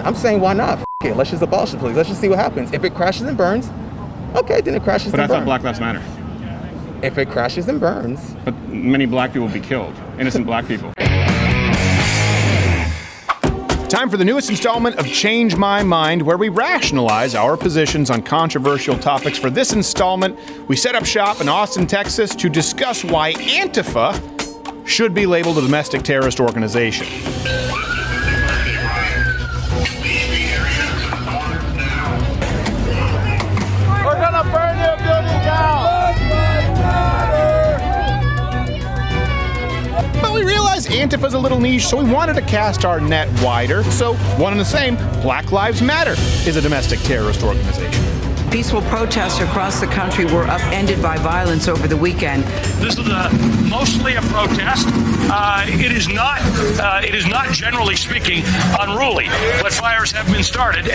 I'm saying why not? Okay, let's just abolish the police. Let's just see what happens. If it crashes and burns, okay, then it crashes and burns. But I thought Black Lives Matter. If it crashes and burns. But many black people will be killed. Innocent black people. Time for the newest installment of Change My Mind, where we rationalize our positions on controversial topics. For this installment, we set up shop in Austin, Texas to discuss why Antifa should be labeled a domestic terrorist organization. We're gonna burn your building down! But we realized Antifa's a little niche, so we wanted to cast our net wider. So, one and the same, Black Lives Matter is a domestic terrorist organization. Peaceful protests across the country were upended by violence over the weekend. This is mostly a protest. It is not, generally speaking, unruly, but fires have been started.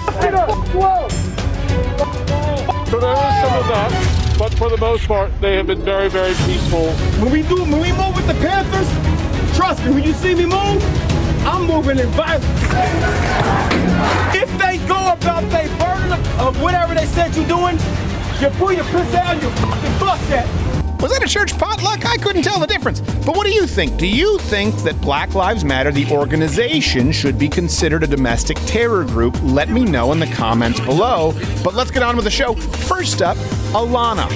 So there is some of that, but for the most part, they have been very, very peaceful. When we move with the Panthers, trust me, when you see me move, I'm moving in violence. If they go about their burden of whatever they said you're doing, you pull your piss out and you fucking bust that. Was that a church potluck? I couldn't tell the difference. But what do you think? Do you think that Black Lives Matter, the organization, should be considered a domestic terror group? Let me know in the comments below. But let's get on with the show. First up, Alana.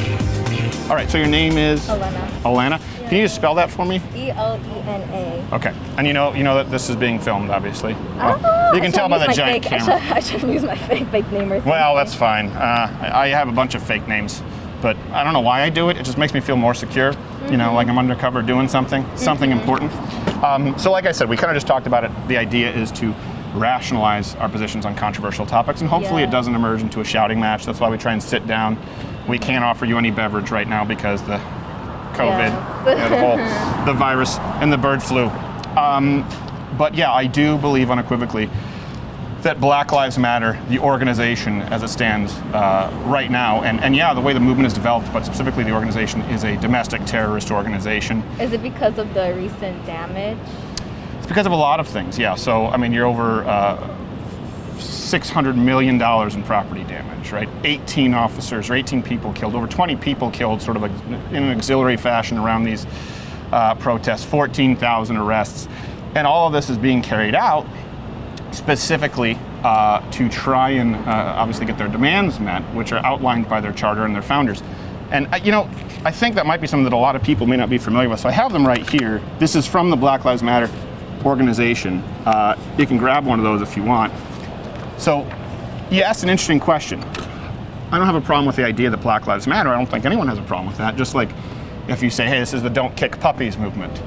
All right, so your name is? Alana. Yeah. Can you just spell that for me? E-L-E-N-A. Okay. And you know that this is being filmed, obviously. You can tell by the giant camera. I shouldn't use my fake name or something. Well, that's fine. I have a bunch of fake names. But I don't know why I do it. It just makes me feel more secure. You know, like I'm undercover doing something important. So like I said, we kind of just talked about it. The idea is to rationalize our positions on controversial topics, and hopefully it doesn't emerge into a shouting match. That's why we try and sit down. We can't offer you any beverage right now because the COVID, the virus, and the bird flu. But yeah, I do believe unequivocally that Black Lives Matter, the organization as it stands right now, and yeah, the way the movement is developed, but specifically the organization is a domestic terrorist organization. Is it because of the recent damage? It's because of a lot of things, yeah. So, I mean, you're over $600 million in property damage, right? 18 officers or 18 people killed, over 20 people killed sort of in an auxiliary fashion around these protests, 14,000 arrests. And all of this is being carried out specifically to try and obviously get their demands met, which are outlined by their charter and their founders. And I think that might be something that a lot of people may not be familiar with. So I have them right here. This is from the Black Lives Matter organization. You can grab one of those if you want. So you asked an interesting question. I don't have a problem with the idea that Black Lives Matter. I don't think anyone has a problem with that. Just like if you say, hey, this is the Don't Kick Puppies movement,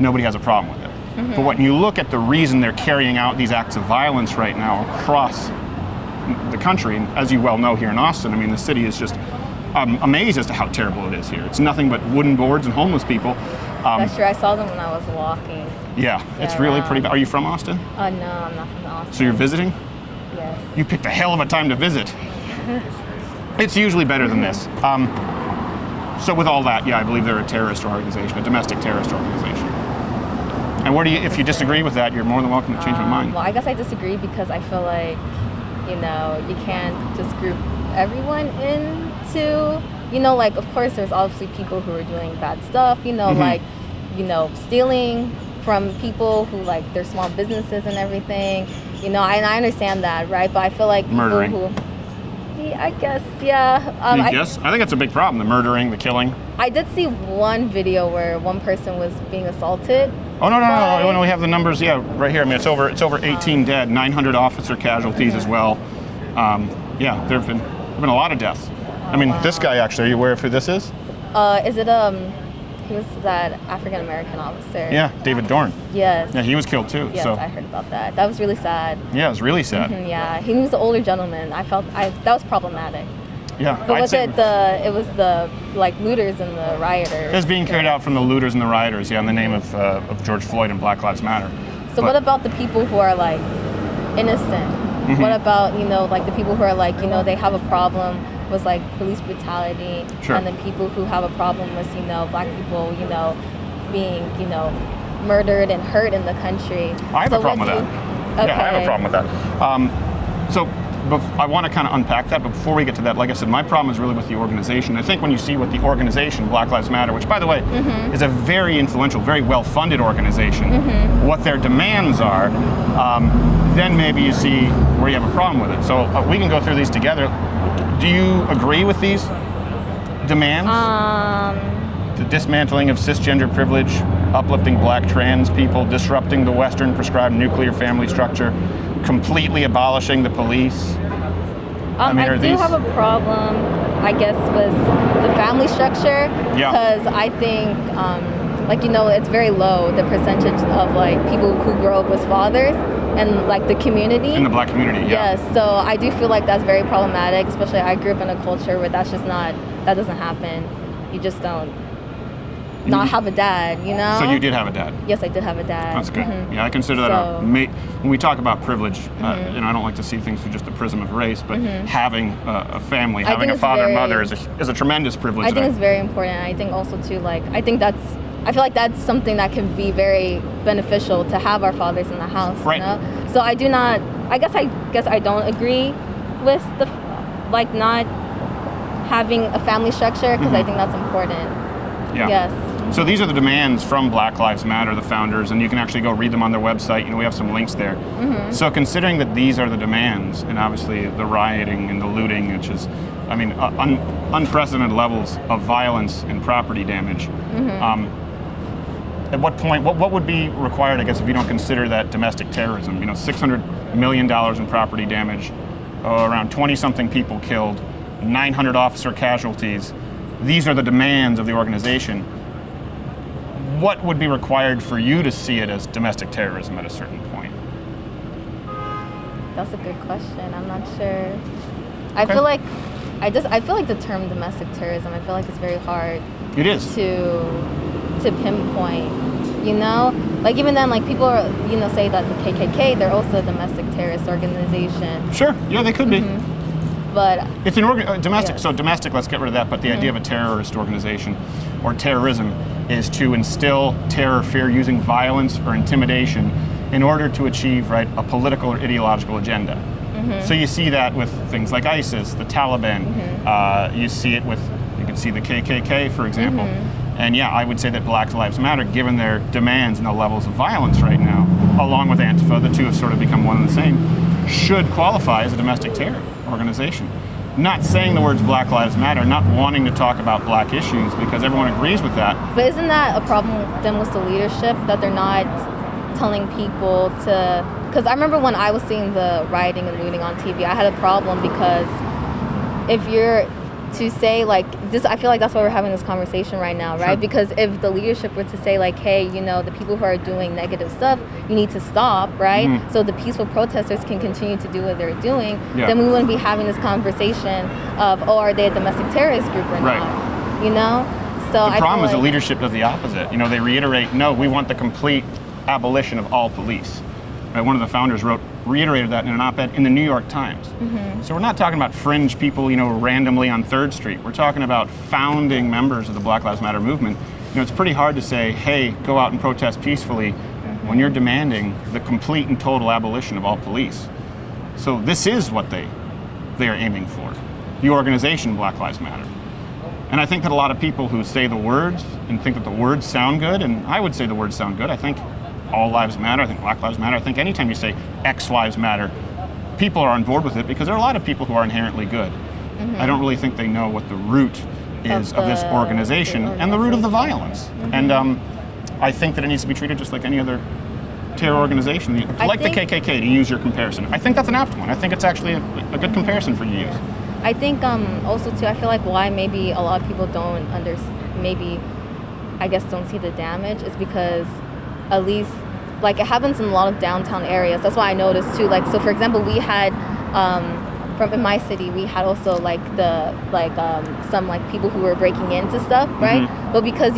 nobody has a problem with it. But when you look at the reason they're carrying out these acts of violence right now across the country, and as you well know here in Austin, I mean, the city is just amazed as to how terrible it is here. It's nothing but wooden boards and homeless people. That's true. I saw them when I was walking. Yeah, it's really pretty bad. Are you from Austin? No, I'm not from Austin. So you're visiting? Yes. You picked a hell of a time to visit. It's usually better than this. So with all that, yeah, I believe they're a terrorist organization, a domestic terrorist organization. And if you disagree with that, you're more than welcome to change my mind. Well, I guess I disagree because I feel like, you can't just group everyone into, like, of course, there's obviously people who are doing bad stuff, like, stealing from people who, like, their small businesses and everything, and I understand that, right? But I feel like people murdering. I guess, yeah. I think that's a big problem, the murdering, the killing. I did see one video where one person was being assaulted. Oh, no, we have the numbers, right here. I mean, it's over 18 dead, 900 officer casualties as well. Yeah, there have been a lot of deaths. I mean, this guy actually, are you aware of who this is? Is it, he was that African-American officer. Yeah, David Dorn. Yes. Yeah, he was killed too. Yes, so. I heard about that. That was really sad. Yeah, it was really sad. Yeah, he was an older gentleman. I felt that was problematic. Yeah. But was it the like looters and the rioters? It was being carried out from the looters and the rioters, in the name of George Floyd and Black Lives Matter. So what about the people who are like innocent? What about, like the people who are like, they have a problem with like police brutality, and then people who have a problem with, black people, being, murdered and hurt in the country. I have a problem with that. Yeah, I have a problem with that. I want to kind of unpack that, but before we get to that, like I said, my problem is really with the organization. I think when you see what the organization, Black Lives Matter, which by the way, is a very influential, very well-funded organization, what their demands are, then maybe you see where you have a problem with it. So we can go through these together. Do you agree with these demands? The dismantling of cisgender privilege, uplifting black trans people, disrupting the Western prescribed nuclear family structure, completely abolishing the police. I do have a problem, I guess, with the family structure, because I think, it's very low, the percentage of like people who grow up with fathers and like the community. In the black community, yeah. Yes, so I do feel like that's very problematic, especially I grew up in a culture where that doesn't happen. You just don't not have a dad, you know? So you did have a dad? Yes, I did have a dad. That's good. Yeah, I consider that when we talk about privilege, I don't like to see things through just the prism of race, but having a family, having a father and mother is a tremendous privilege. I think it's very important. I think also too, I feel like that's something that can be very beneficial to have our fathers in the house, right. You know? So I do not, I guess I don't agree with the, not having a family structure, because I think that's important. Yeah. Yes. So these are the demands from Black Lives Matter, the founders, and you can actually go read them on their website. We have some links there. So considering that these are the demands, and obviously the rioting and the looting, which is, unprecedented levels of violence and property damage. At what point, what would be required, I guess, if you don't consider that domestic terrorism? $600 million in property damage, around 20-something people killed, 900 officer casualties. These are the demands of the organization. What would be required for you to see it as domestic terrorism at a certain point? That's a good question. I'm not sure. I feel like the term domestic terrorism, I feel like it's very hard. It is. To pinpoint, even then, people are, say that the KKK, they're also a domestic terrorist organization. Sure. Yeah, they could be. But it's an domestic. Yes. So domestic, let's get rid of that. But the idea of a terrorist organization or terrorism is to instill terror, fear, using violence or intimidation in order to achieve a political or ideological agenda. So you see that with things like ISIS, the Taliban. You see it with, you can see the KKK, for example. And yeah, I would say that Black Lives Matter, given their demands and the levels of violence right now, along with Antifa, the two have sort of become one and the same, should qualify as a domestic terror organization. Not saying the words Black Lives Matter, not wanting to talk about black issues because everyone agrees with that. But isn't that a problem then with the leadership, that they're not telling people to, because I remember when I was seeing the rioting and looting on TV, I had a problem because if you're to say this, I feel like that's why we're having this conversation right now, right? Sure. Because if the leadership were to say hey, the people who are doing negative stuff, you need to stop, right? So the peaceful protesters can continue to do what they're doing, then we wouldn't be having this conversation of, are they a domestic terrorist group or not? So the problem is the leadership does the opposite. They reiterate, no, we want the complete abolition of all police. One of the founders reiterated that in an op-ed in the New York Times. So we're not talking about fringe people, randomly on 3rd Street. We're talking about founding members of the Black Lives Matter movement. It's pretty hard to say, hey, go out and protest peacefully when you're demanding the complete and total abolition of all police. So this is what they are aiming for, the organization Black Lives Matter. And I think that a lot of people who say the words and think that the words sound good, and I would say the words sound good, I think all lives matter, I think Black Lives Matter, I think anytime you say X lives matter, people are on board with it because there are a lot of people who are inherently good. I don't really think they know what the root is of this organization and the root of the violence. And I think that it needs to be treated just like any other terror organization, like the KKK, to use your comparison. I think that's an apt one. I think it's actually a good comparison for you to use. I think also too, I feel like why maybe a lot of people don't see the damage is because at least it happens in a lot of downtown areas. That's why I noticed too. So for example, we had from in my city, we had also some people who were breaking into stuff, right? But because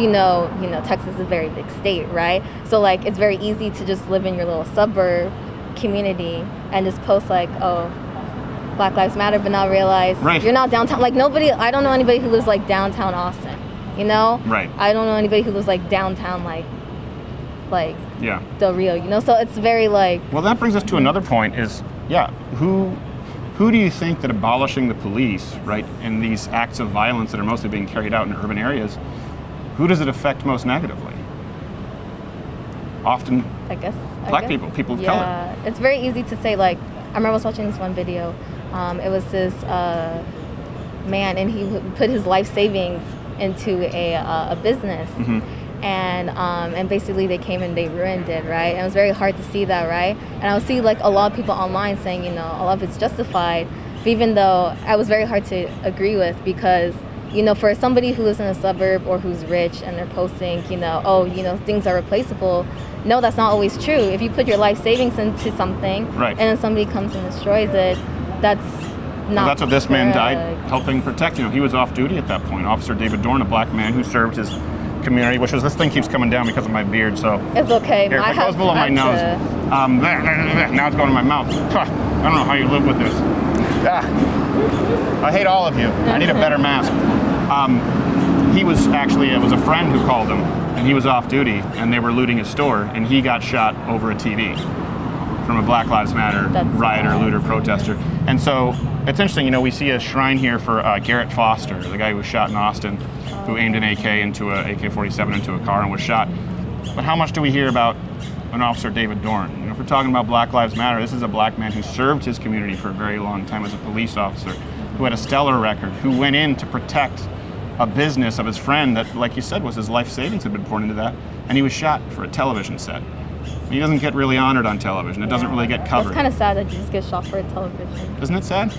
Texas is a very big state, right? So it's very easy to just live in your little suburb community and just post Black Lives Matter, but not realize you're not downtown. Nobody, I don't know anybody who lives downtown Austin, Right. I don't know anybody who lives downtown the real, you know? So it's very like... Well, that brings us to another point is, who do you think that abolishing the police, right, and these acts of violence that are mostly being carried out in urban areas, who does it affect most negatively? Often black people of color. It's very easy to say, like, I remember I was watching this one video. It was this man, and he put his life savings into a business. And basically they came and they ruined it, right? And it was very hard to see that, right? And I would see like a lot of people online saying, you know, a lot of it's justified, but even though I was very hard to agree with, because, you know, for somebody who lives in a suburb or who's rich and they're posting, you know, oh, you know, things are replaceable. No, that's not always true. If you put your life savings into something, and then somebody comes and destroys it, that's not. Well, that's what this man died helping protect. You know, he was off duty at that point. Officer David Dorn, a black man who served his community, which was, this thing keeps coming down because of my beard, so it's okay. Here, it goes below my nose. Now it's going in my mouth. I don't know how you live with this. I hate all of you. I need a better mask. He was actually, it was a friend who called him, and he was off duty, and they were looting his store, and he got shot over a TV from a Black Lives Matter rioter, looter, protester. And so it's interesting, you know, we see a shrine here for Garrett Foster, the guy who was shot in Austin, who aimed an AK-47 into a car and was shot. But how much do we hear about an Officer David Dorn? You know, if we're talking about Black Lives Matter, this is a black man who served his community for a very long time as a police officer, who had a stellar record, who went in to protect a business of his friend that, like you said, was his life savings had been poured into that, and he was shot for a television set. He doesn't get really honored on television. It doesn't really get covered. It's kind of sad that you just get shot for a television. Isn't it sad?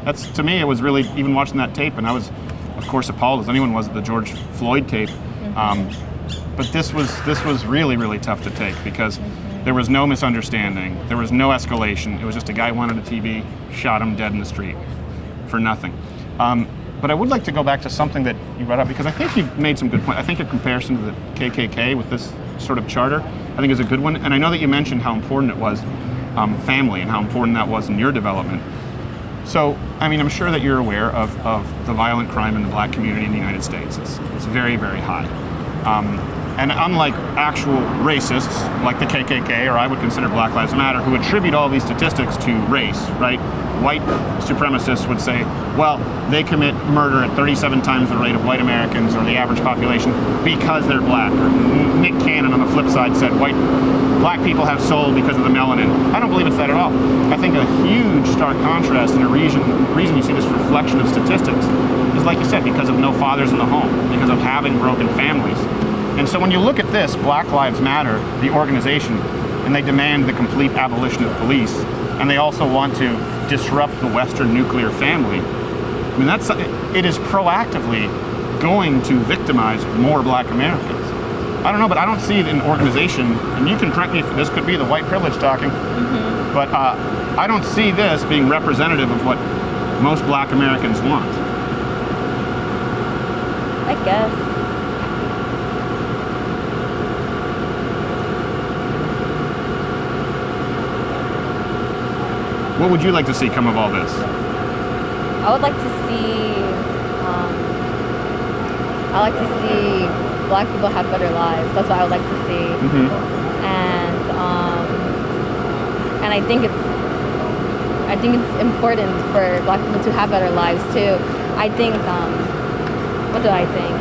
That's, to me, it was really, even watching that tape, and I was, of course, appalled as anyone was at the George Floyd tape. But this was really, really tough to take, because there was no misunderstanding. There was no escalation. It was just a guy wanted a TV, shot him dead in the street for nothing. But I would like to go back to something that you brought up, because I think you've made some good points. I think a comparison to the KKK with this sort of charter, I think is a good one. And I know that you mentioned how important it was, family, and how important that was in your development. So, I mean, I'm sure that you're aware of the violent crime in the black community in the United States. It's very, very high. And unlike actual racists, like the KKK, or I would consider Black Lives Matter, who attribute all these statistics to race, right? White supremacists would say, well, they commit murder at 37 times the rate of white Americans or the average population because they're black. Or Nick Cannon on the flip side said, black people have soul because of the melanin. I don't believe it's that at all. I think a huge stark contrast and a reason you see this reflection of statistics is, like you said, because of no fathers in the home, because of having broken families. And so when you look at this, Black Lives Matter, the organization, and they demand the complete abolition of police, and they also want to disrupt the Western nuclear family, I mean, it is proactively going to victimize more black Americans. I don't know, but I don't see an organization, and you can correct me if this could be the white privilege talking, but I don't see this being representative of what most black Americans want. I guess. What would you like to see come of all this? I would like to see, black people have better lives. That's what I would like to see. And I think it's important for black people to have better lives too. I think, what do I think?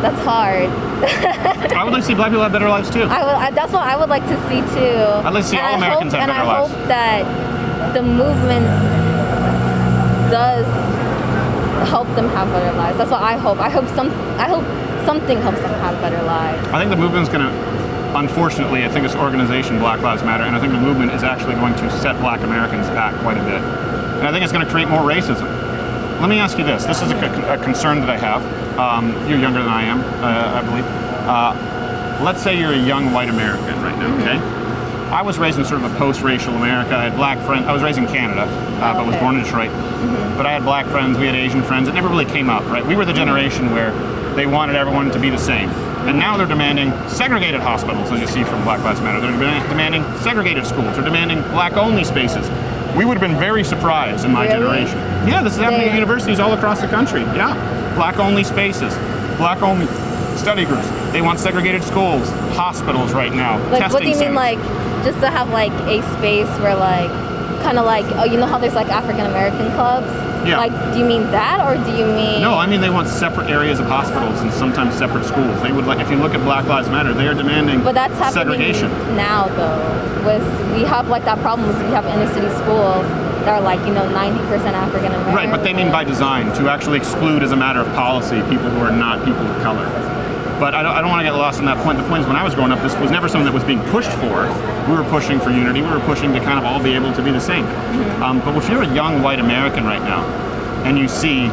That's hard. I would like to see black people have better lives too. That's what I would like to see too. I'd like to see all Americans have better lives. And I hope that the movement does help them have better lives. That's what I hope. I hope something helps them have better lives. I think the movement's going to, unfortunately, I think this organization, Black Lives Matter, and I think the movement is actually going to set black Americans back quite a bit. And I think it's going to create more racism. Let me ask you this. This is a concern that I have. You're younger than I am, I believe. Let's say you're a young white American right now, okay? I was raised in sort of a post-racial America. I had black friends. I was raised in Canada, but was born in Detroit. But I had black friends. We had Asian friends. It never really came up, right? We were the generation where they wanted everyone to be the same. And now they're demanding segregated hospitals, as you see from Black Lives Matter. They're demanding segregated schools. They're demanding black-only spaces. We would have been very surprised in my generation. Yeah, this is happening at universities all across the country. Yeah, black-only spaces, black-only study groups. They want segregated schools, hospitals right now, Like, testing what do you mean, centers. like, just to have like a space where like, kind of like, oh, you know how there's like African American clubs? Yeah. Like, do you mean that, or do you mean? No, I mean they want separate areas of hospitals and sometimes separate schools. They would like, if you look at Black Lives Matter, they are demanding But that's happening segregation. now, though. We have like that problem. We have inner city schools that are like 90% African American. Right, but they mean by design, to actually exclude as a matter of policy people who are not people of color. But I don't want to get lost in that point. The point is, when I was growing up, this was never something that was being pushed for. We were pushing for unity. We were pushing to kind of all be able to be the same. But if you're a young white American right now, and you see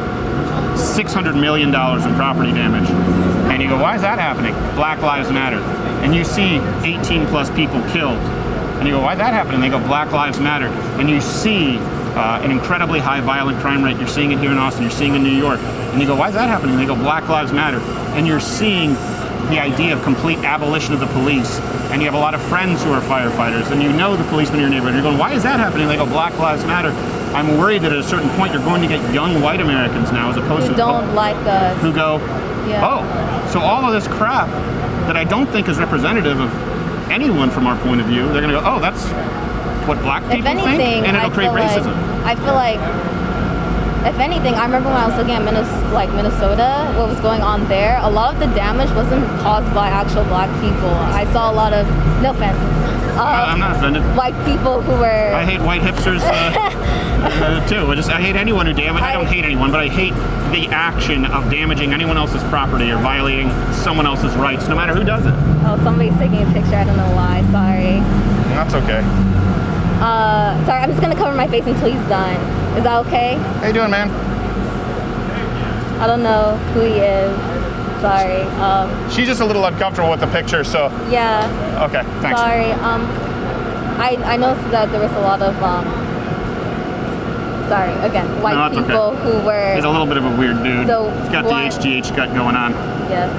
$600 million in property damage, and you go, why is that happening? Black Lives Matter. And you see 18 plus people killed, and you go, why is that happening? They go, Black Lives Matter. And you see an incredibly high violent crime rate. You're seeing it here in Austin. You're seeing it in New York. And you go, why is that happening? They go, Black Lives Matter. And you're seeing the idea of complete abolition of the police. And you have a lot of friends who are firefighters, and you know the policemen in your neighborhood. You're going, why is that happening? They go, Black Lives Matter. I'm worried that at a certain point you're going to get young white Americans now, as opposed Who to don't like us. who go, Yeah. oh, so all of this crap that I don't think is representative of anyone from our point of view, they're going to go, oh, that's what black If people anything, think, and it'll create racism. I feel like, if anything, I remember when I was looking at Minnesota, what was going on there. A lot of the damage wasn't caused by actual black people. I saw a lot of, no offense, I'm not offended. white people who were. I hate white hipsters too. I hate anyone who I don't hate anyone, but I hate the action of damaging anyone else's property or violating someone else's rights, no matter who does it. Oh, somebody's taking a picture. I don't know why. Sorry. That's okay. Sorry, I'm just gonna cover my face until he's done. Is that okay? How you doing, man? I don't know who he is. Sorry. She's just a little uncomfortable with the picture, so Yeah. okay, thanks. Sorry. I noticed that there was a lot of sorry, again, white No, that's people okay. who were. He's a little bit of a weird dude. He's got the one- HGH gut going on. Yes.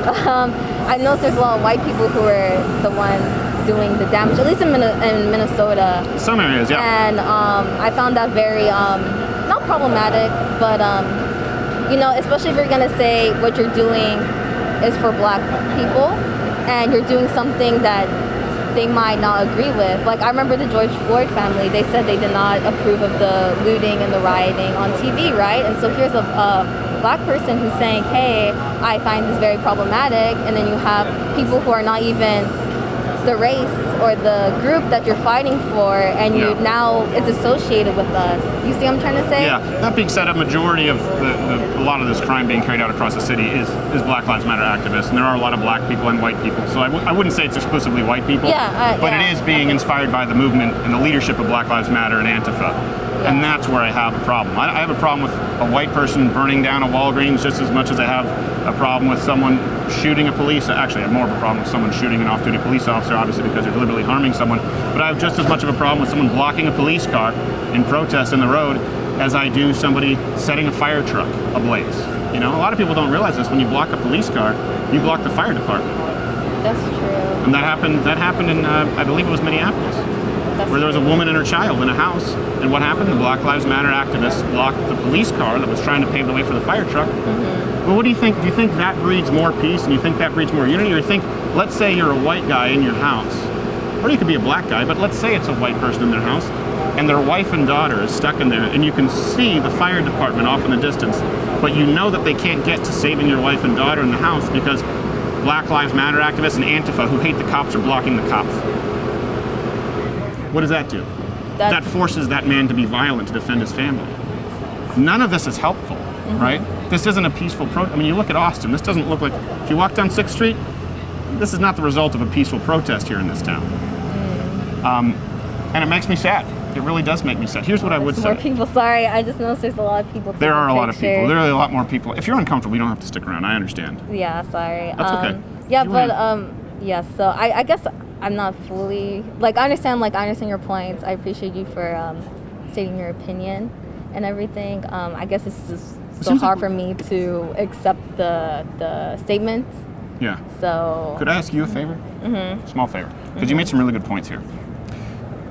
I noticed there's a lot of white people who were the ones doing the damage, at least in Minnesota. Some areas, yeah. And I found that very not problematic, but especially if you're gonna say what you're doing is for black people, and you're doing something that they might not agree with. Like, I remember the George Floyd family, they said they did not approve of the looting and the rioting on TV, right? And so here's a black person who's saying, hey, I find this very problematic, and then you have people who are not even the race or the group that you're fighting for, and you now it's associated with us. You see what I'm trying to say? Yeah. That being said, a majority of a lot of this crime being carried out across the city is Black Lives Matter activists, and there are a lot of black people and white people. So I wouldn't say it's exclusively white people, but it is being inspired by the movement and the leadership of Black Lives Matter and Antifa. And that's where I have a problem. I have a problem with a white person burning down a Walgreens just as much as I have a problem with someone shooting a police. Actually, I have more of a problem with someone shooting an off-duty police officer, obviously because they're deliberately harming someone. But I have just as much of a problem with someone blocking a police car in protest in the road as I do somebody setting a fire truck ablaze. A lot of people don't realize this. When you block a police car, you block the fire department. That's true. And that happened in, I believe it was Minneapolis. Where there was a woman and her child in a house, and what happened? The Black Lives Matter activists blocked the police car that was trying to pave the way for the fire truck. Well, what do you think? Do you think that breeds more peace, and you think that breeds more unity? Or you think, let's say you're a white guy in your house, or you could be a black guy, but let's say it's a white person in their house, and their wife and daughter is stuck in there, and you can see the fire department off in the distance, but you know that they can't get to saving your wife and daughter in the house because Black Lives Matter activists and Antifa who hate the cops are blocking the cops. What does that do? That forces that man to be violent to defend his family. None of this is helpful, right? This isn't a peaceful protest. I mean, you look at Austin, this doesn't look like, if you walk down 6th Street, this is not the result of a peaceful protest here in this town. And it makes me sad. It really does make me sad. Here's what I would say. More people, sorry, I just noticed there's a lot of people. There are a lot of people. There are a lot more people. If you're uncomfortable, you don't have to stick around. I understand. Yeah, sorry. That's okay. Yeah, but yeah. So I guess I'm not fully I understand your points. I appreciate you for stating your opinion and everything. I guess it's just so hard for me to accept the statements. Yeah. So. Could I ask you a favor? Small favor, because you made some really good points here.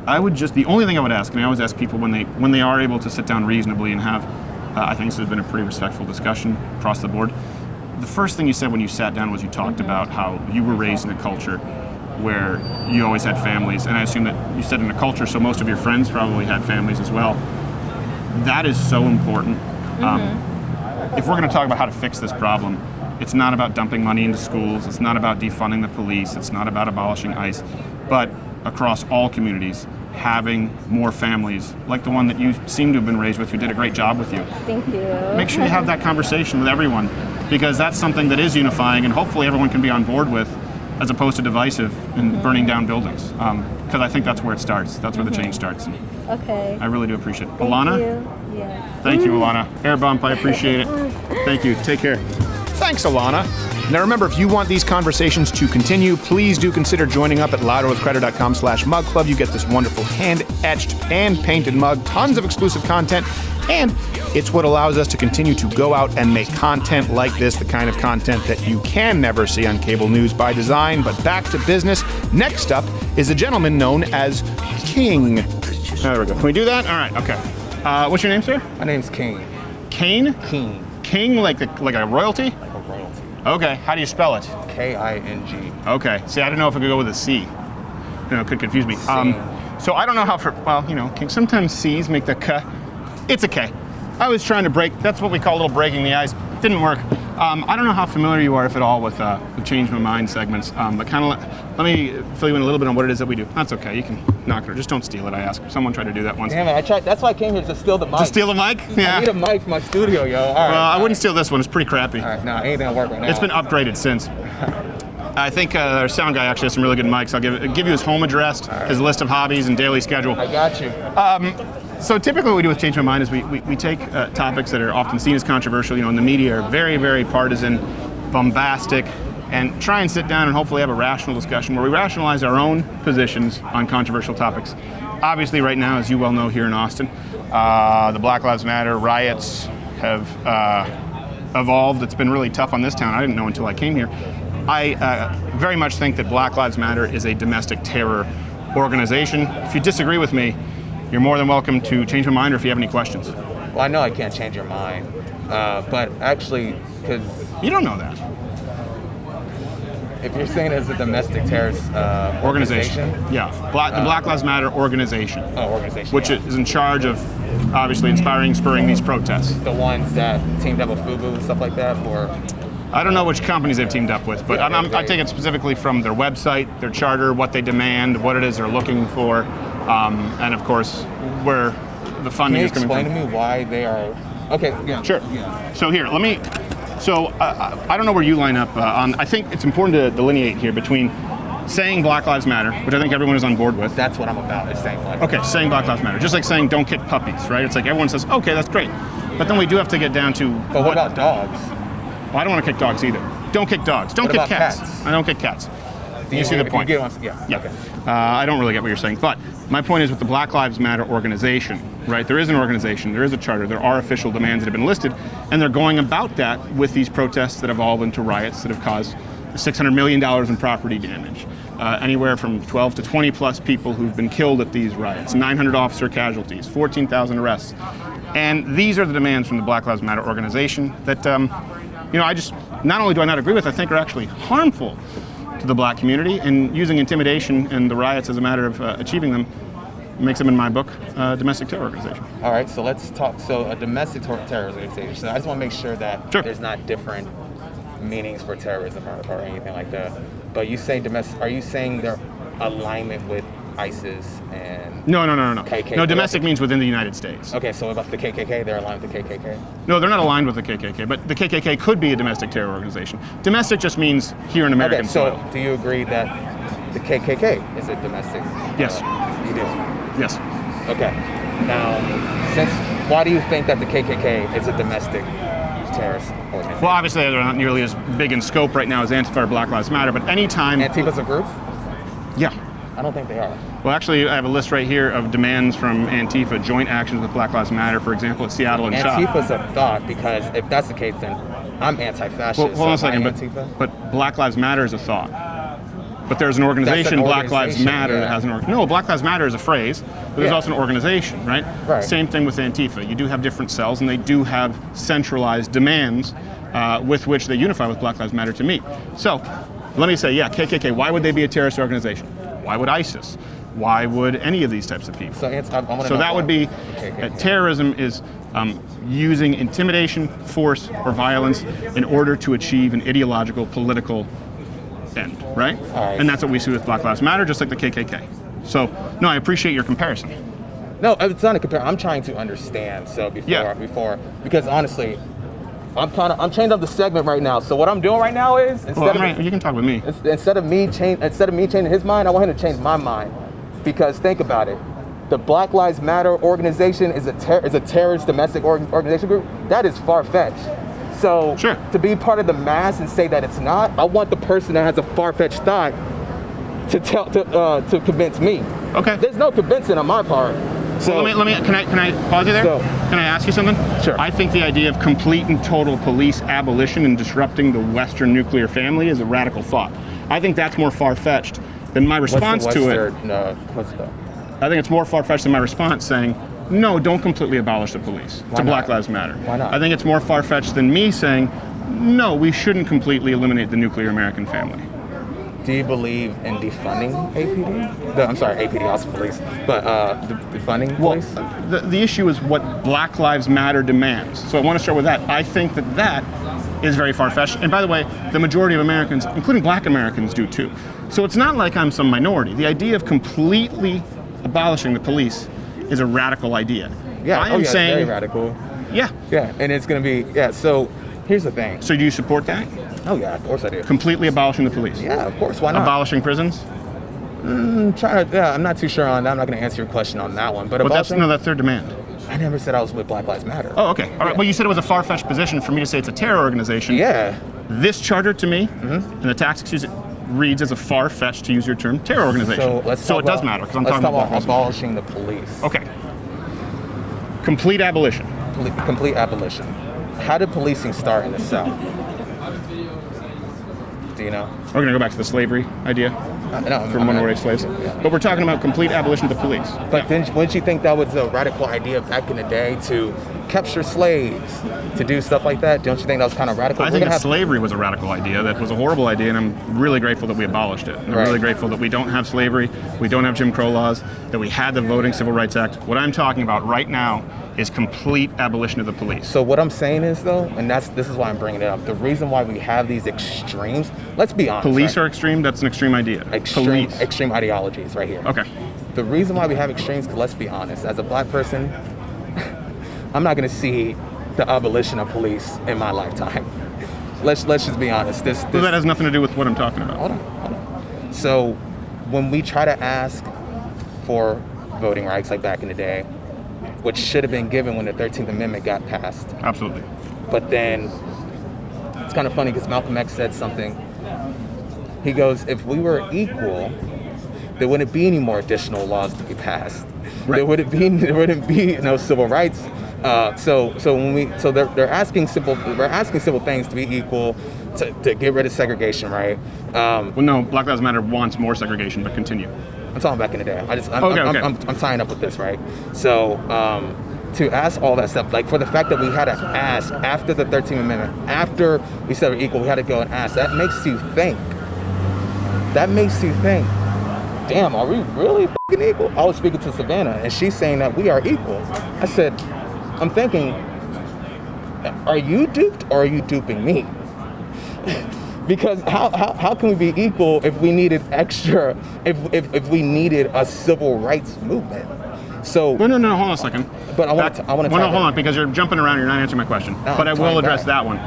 The only thing I would ask, and I always ask people when they are able to sit down reasonably and have, I think this has been a pretty respectful discussion across the board. the first thing you said when you sat down was you talked about how you were raised in a culture where you always had families, and I assume that you said in a culture, so most of your friends probably had families as well. That is so important. If we're going to talk about how to fix this problem, it's not about dumping money into schools, it's not about defunding the police, it's not about abolishing ICE, but across all communities, having more families like the one that you seem to have been raised with, who did a great job with you. Thank you. Make sure you have that conversation with everyone, because that's something that is unifying and hopefully everyone can be on board with, as opposed to divisive and burning down buildings. Because I think that's where it starts. That's where the change starts. Okay. I really do appreciate it. Thank Alana? you. Yes. Thank you, Alana. Air bump, I appreciate it. Thank you. Take care. Thanks, Alana. Now remember, if you want these conversations to continue, please do consider joining up at louderwithcreditor.com/mug club. You get this wonderful hand-etched, hand-painted mug, tons of exclusive content, and it's what allows us to continue to go out and make content like this, the kind of content that you can never see on cable news by design. But back to business. Next up is a gentleman known as King. There we go. Can we do that? All right, okay. What's your name, sir? My name's King. Kane? King. King, like a royalty? Like a royalty. Okay, how do you spell it? K-I-N-G. Okay, see, I don't know if it could go with a C. You know, it could confuse me. So I don't know how King, sometimes C's make the K. It's a K. I was trying to break, that's what we call a little breaking the ice. Didn't work. I don't know how familiar you are, if at all, with the Change My Mind segments, but kind of let me fill you in a little bit on what it is that we do. That's okay, you can knock it, just don't steal it, I ask. Someone tried to do that once. Damn it, I tried. That's why I came here, to steal the mic. To steal the mic? Yeah. I need a mic for my studio, yo. All right. Well, I wouldn't steal this one, it's pretty crappy. All right, no, anything will work right now. It's been upgraded since. I think our sound guy actually has some really good mics. I'll give you his home address, his list of hobbies, and daily schedule. I got you. So typically what we do with Change My Mind is we take topics that are often seen as controversial, in the media, are very, very partisan, bombastic, and try and sit down and hopefully have a rational discussion where we rationalize our own positions on controversial topics. Obviously right now, as you well know, here in Austin, the Black Lives Matter riots have evolved. It's been really tough on this town. I didn't know until I came here. I very much think that Black Lives Matter is a domestic terror organization. If you disagree with me, you're more than welcome to change my mind, or if you have any questions. Well, I know I can't change your mind, but actually, because... You don't know that. If you're saying it's a domestic terrorist organization? Yeah, the Black Lives Matter organization. Oh, organization. Which is in charge of, obviously, spurring these protests. The ones that teamed up with FUBU and stuff like that, or... I don't know which companies they've teamed up with, but I take it specifically from their website, their charter, what they demand, what it is they're looking for, and of course, where the funding is coming from. Can you explain to me why they are... Okay, yeah. Sure. Yeah. So here, I don't know where you line up on, I think it's important to delineate here between saying Black Lives Matter, which I think everyone is on board with. That's what I'm about, is saying Black Lives Matter. Okay, saying Black Lives Matter. Just like saying don't kick puppies, right? It's like everyone says, okay, that's great. But then we do have to get down to... But what about dogs? Well, I don't want to kick dogs either. Don't kick dogs. Don't kick cats. I don't kick cats. You see the point? Yeah. Okay. I don't really get what you're saying. But my point is with the Black Lives Matter organization, right? There is an organization, there is a charter, there are official demands that have been listed, and they're going about that with these protests that evolve into riots that have caused $600 million in property damage. Anywhere from 12 to 20 plus people who've been killed at these riots, 900 officer casualties, 14,000 arrests. And these are the demands from the Black Lives Matter organization that, I just, not only do I not agree with, I think are actually harmful to the black community, and using intimidation and the riots as a matter of achieving them makes them, in my book, a domestic terror organization. All right, so let's talk, a domestic terror organization. So I just want to make sure that there's not different meanings for terrorism or anything like that. But you say domestic, are you saying their alignment with ISIS and... No. KKK? No, domestic means within the United States. Okay, so about the KKK, they're aligned with the KKK? No, they're not aligned with the KKK, but the KKK could be a domestic terror organization. Domestic just means here in American soil. Okay, so do you agree that the KKK is a domestic? Yes. You do? Yes. Okay. Now, why do you think that the KKK is a domestic terrorist organization? Well, obviously they're not nearly as big in scope right now as Antifa or Black Lives Matter, but anytime... Antifa's a group? Yeah. I don't think they are. Well, actually, I have a list right here of demands from Antifa, joint actions with Black Lives Matter, for example, at Seattle and Antifa's a thought, because if that's the case, then I'm anti-fascist. Well, hold on a second, but Black Lives Matter is a thought. But there's an organization, Black Lives Matter, that has an organization. No, Black Lives Matter is a phrase, but there's also an organization, right? Right. Same thing with Antifa. You do have different cells, and they do have centralized demands with which they unify with Black Lives Matter to meet. So let me say, yeah, KKK, why would they be a terrorist organization? Why would ISIS? Why would any of these types of people? So that would be, terrorism is using intimidation, force, or violence in order to achieve an ideological, political end, right? And that's what we see with Black Lives Matter, just like the KKK. So, no, I appreciate your comparison. No, it's not a comparison. I'm trying to understand. So before, because honestly, I'm changing up the segment right now. So what I'm doing right now is you can talk with me. Instead of me changing his mind, I want him to change my mind. Because think about it, the Black Lives Matter organization is a terrorist domestic organization group. That is far-fetched. So to be part of the mass and say that it's not, I want the person that has a far-fetched thought to convince me. Okay. There's no convincing on my part. So can I pause you there? Can I ask you something? Sure. I think the idea of complete and total police abolition and disrupting the Western nuclear family is a radical thought. I think that's more far-fetched than my response to it. I think it's more far-fetched than my response saying, no, don't completely abolish the police to Black Lives Matter. Why not? I think it's more far-fetched than me saying, no, we shouldn't completely eliminate the nuclear American family. Do you believe in defunding APD? I'm sorry, APD, also police, but defunding police? The issue is what Black Lives Matter demands. So I want to start with that. I think that is very far-fetched. And by the way, the majority of Americans, including Black Americans, do too. So it's not like I'm some minority. The idea of completely abolishing the police is a radical idea. Yeah, I am saying, it's very radical. Yeah. Yeah, and it's going to be, so here's the thing. So do you support that? Oh yeah, of course I do. Completely abolishing the police? Yeah, of course, why not? Abolishing prisons? I'm not too sure on that. I'm not going to answer your question on that one. But that's their demand. I never said I was with Black Lives Matter. Oh, okay. All right. Well, you said it was a far-fetched position for me to say it's a terror organization. Yeah. This charter to me, and the tax reads as a far-fetched, to use your term, terror organization. So it does matter, because I'm talking about abolishing the police. Okay. Complete abolition. Complete abolition. How did policing start in the South? Do you know? We're going to go back to the slavery idea from runaway slaves. Yeah. But we're talking about complete abolition of the police. But then, wouldn't you think that was a radical idea back in the day to capture slaves, to do stuff like that? Don't you think that was kind of radical? I think that slavery was a radical idea. That was a horrible idea, and I'm really grateful that we abolished it. And I'm really grateful that we don't have slavery, we don't have Jim Crow laws, that we had the Voting Civil Rights Act. What I'm talking about right now is complete abolition of the police. So what I'm saying is, though, and this is why I'm bringing it up, the reason why we have these extremes, let's be honest. Police are extreme? That's an extreme idea. Extreme ideologies right here. Okay. The reason why we have extremes, because let's be honest, as a Black person, I'm not going to see the abolition of police in my lifetime. Let's just be honest. This that has nothing to do with what I'm talking about. Hold on. So when we try to ask for voting rights like back in the day, which should have been given when the 13th Amendment got passed. Absolutely. But then it's kind of funny because Malcolm X said something. He goes, if we were equal, there wouldn't be any more additional laws to be passed. Right. There wouldn't be no civil rights. So they're asking simple things to be equal, to get rid of segregation, right? Well, no, Black Lives Matter wants more segregation, but continue. I'm talking back in the day. I'm tying up with this, right? So to ask all that stuff, like for the fact that we had to ask after the 13th Amendment, after we said we're equal, we had to go and ask. That makes you think. Damn, are we really fucking equal? I was speaking to Savannah, and she's saying that we are equal. I said, I'm thinking, are you duped or are you duping me? Because how can we be equal if we needed extra, if we needed a civil rights movement? So no, hold on a second. But I want to. Hold on, because you're jumping around. You're not answering my question. No, but I will address that one.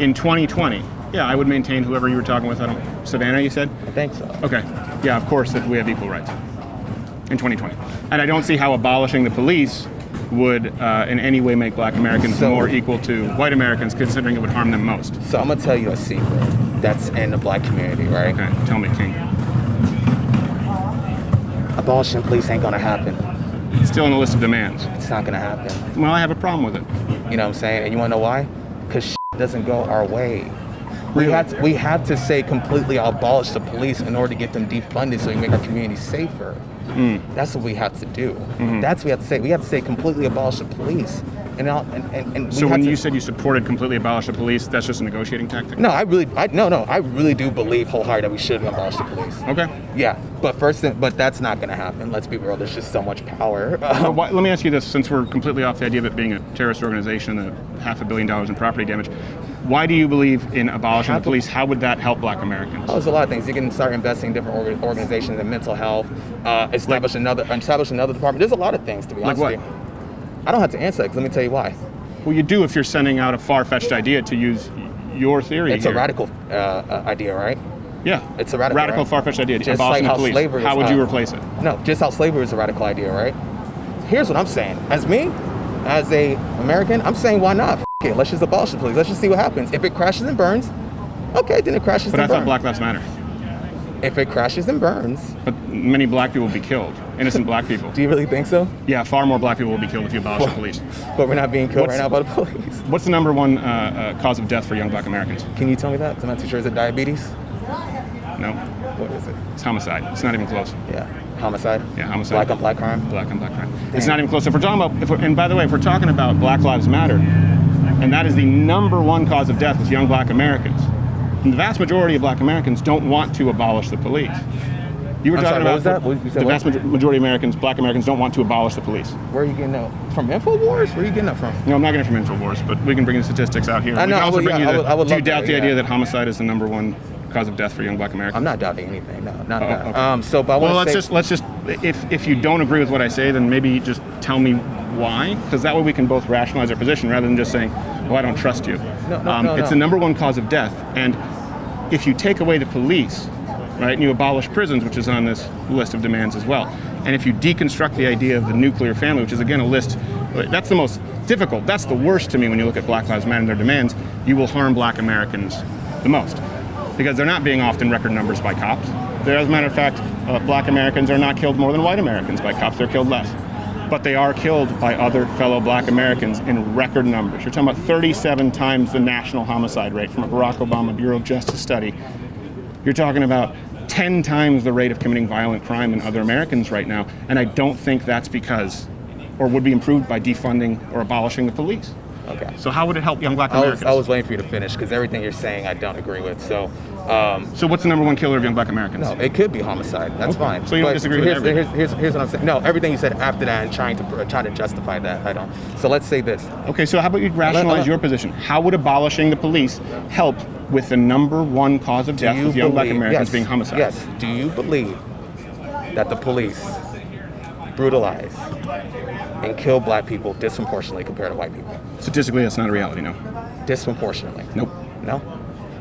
In 2020, yeah, I would maintain whoever you were talking with. Savannah, you said? I think so. Okay. Yeah, of course, that we have equal rights in 2020, and I don't see how abolishing the police would in any way make Black Americans more equal to white Americans, considering it would harm them most. So I'm gonna tell you a secret that's in the Black community, right? Okay, tell me, King. Abolishing police ain't gonna happen. It's still on the list of demands. It's not gonna happen. Well, I have a problem with it. You know what I'm saying? And you wanna know why? Because doesn't go our way. Really? We have to say completely abolish the police in order to get them defunded so we make our community safer. That's what we have to do. That's what we have to say. We have to say completely abolish the police. And So when you said you supported completely abolish the police, that's just a negotiating tactic? No, I really do believe wholeheartedly that we should abolish the police. Okay. Yeah, but that's not going to happen. Let's be real. There's just so much power. Let me ask you this, since we're completely off the idea of it being a terrorist organization, the $500 million in property damage, why do you believe in abolishing the police? How would that help Black Americans? There's a lot of things. You can start investing in different organizations in mental health, establish another department. There's a lot of things, to be honest with you. I don't have to answer that, 'cause let me tell you why. Well, you do if you're sending out a far-fetched idea, to use your theory. It's a radical idea, right? Yeah. It's a radical, right? far-fetched idea. Just abolishing like how the police. slavery How would you replace it? No, just how slavery is a radical idea, right? Here's what I'm saying. As a American, I'm saying why not? F it. Let's just abolish the police. Let's just see what happens. If it crashes and burns, okay, then it crashes and burns. But I thought Black Lives Matter. If it crashes and burns. But many Black people will be killed. Innocent Black people. Do you really think so? Yeah, far more Black people will be killed if you abolish the police. But we're not being killed right now by the police. What's the number one cause of death for young Black Americans? Can you tell me that? I'm not too sure. Is it diabetes? No. What is it? It's homicide. It's not even close. Yeah. Homicide? Yeah, homicide. Black on black crime? Black on black crime. It's not even close. If we're talking about, and by the way, if we're talking about Black Lives Matter, and that is the number one cause of death with young Black Americans, and the vast majority of Black Americans don't want to abolish the police. You were talking about the vast majority of Americans, Black Americans, don't want to abolish the police. Where are you getting that from? InfoWars? Where are you getting that from? No, I'm not getting it from InfoWars, but we can bring the statistics out here. I know. Do you doubt the idea that homicide is the number one cause of death for young Black Americans? I'm not doubting anything. No, not that. Okay. But let's just if you don't agree with what I say, then maybe just tell me why, because that way we can both rationalize our position rather than just saying, "Oh, I don't trust you." No. It's the number one cause of death, and if you take away the police, right, and you abolish prisons, which is on this list of demands as well, and if you deconstruct the idea of the nuclear family, which is again a list, that's the most difficult. That's the worst to me when you look at Black Lives Matter and their demands. You will harm Black Americans the most, because they're not being off in record numbers by cops. As a matter of fact, Black Americans are not killed more than white Americans by cops. They're killed less. But they are killed by other fellow Black Americans in record numbers. You're talking about 37 times the national homicide rate from a Barack Obama Bureau of Justice study. You're talking about 10 times the rate of committing violent crime in other Americans right now. And I don't think that's because, or would be improved by defunding or abolishing the police. Okay. So how would it help young Black Americans? I was waiting for you to finish, because everything you're saying I don't agree with. So what's the number one killer of young Black Americans? No, it could be homicide. That's fine. So you don't disagree with everything? Here's what I'm saying. No, everything you said after that and trying to justify that, I don't. So let's say this. Okay, so how about you rationalize your position? How would abolishing the police help with the number one cause of death with young Black Americans being homicide? Yes. Do you believe that the police brutalize and kill Black people disproportionately compared to white people? Statistically, that's not a reality, no. Disproportionately? Nope. No?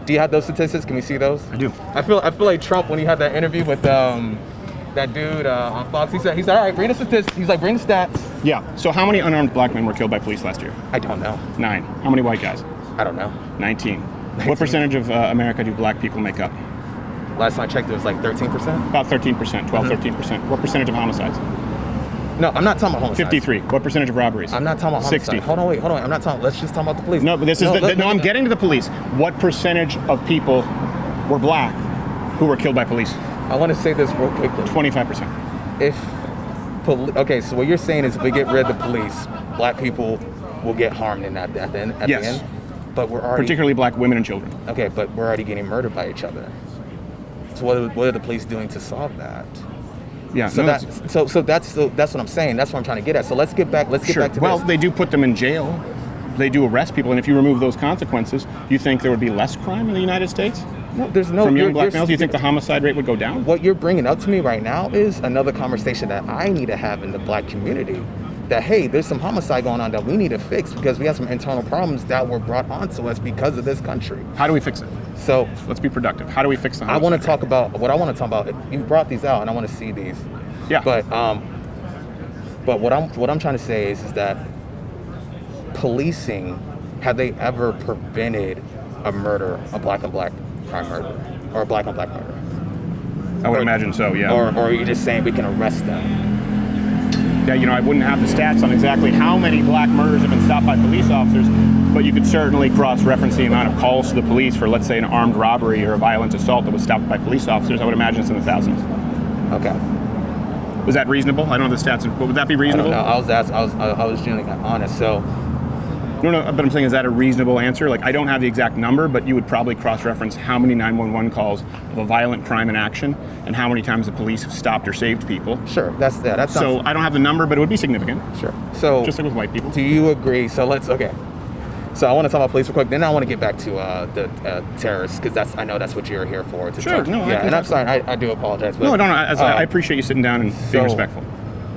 Do you have those statistics? Can we see those? I do. I feel like Trump when he had that interview with that dude on Fox. He said, all right, bring the statistics. He's like, bring the stats. Yeah. So how many unarmed Black men were killed by police last year? I don't know. 9. How many white guys? I don't know. 19. What percentage of America do Black people make up? Last time I checked, it was like 13%. About 13%, 12, 13%. What percentage of homicides? No, I'm not talking about homicides. 53. What percentage of robberies? I'm not talking about homicides. 60. Hold on, wait. I'm not talking. Let's just talk about the police. No, but this is I'm getting to the police. What percentage of people were Black who were killed by police? I want to say this real quickly. 25%. Okay, so what you're saying is if we get rid of the police, Black people will get harmed in that at the end. Yes. But we're already, particularly Black women and children. Okay, but we're already getting murdered by each other. So what are the police doing to solve that? Yeah. So that's what I'm saying. That's what I'm trying to get at. So let's get back to this. Well, they do put them in jail. They do arrest people, and if you remove those consequences, do you think there would be less crime in the United States? No, there's no. From young Black males, do you think the homicide rate would go down? What you're bringing up to me right now is another conversation that I need to have in the Black community. That, hey, there's some homicide going on that we need to fix because we have some internal problems that were brought onto us because of this country. How do we fix it? So let's be productive. How do we fix the homicide I want to talk rate? about what I want to talk about. You brought these out, and I want to see these. Yeah. But what I'm trying to say is that policing, have they ever prevented a murder, a Black on Black crime murder, or a Black on Black murder? I would imagine so. Yeah. Or are you just saying we can arrest them? Yeah, I wouldn't have the stats on exactly how many Black murders have been stopped by police officers, but you could certainly cross-reference the amount of calls to the police for, let's say, an armed robbery or a violent assault that was stopped by police officers. I would imagine it's in the thousands. Okay. Was that reasonable? I don't know the stats, but would that be reasonable? I don't know. I was genuinely honest. So. No, but I'm saying, is that a reasonable answer? Like, I don't have the exact number, but you would probably cross-reference how many 911 calls of a violent crime in action and how many times the police have stopped or saved people. Sure, that's so I don't have the number, but it would be significant. Sure. So just like with white people. Do you agree? So okay. So I want to talk about police real quick. Then I want to get back to the terrorists, because I know that's what you're here for. Sure. No, yeah, and I'm sorry. I do apologize. But, no, I don't know. I appreciate you sitting down and being respectful.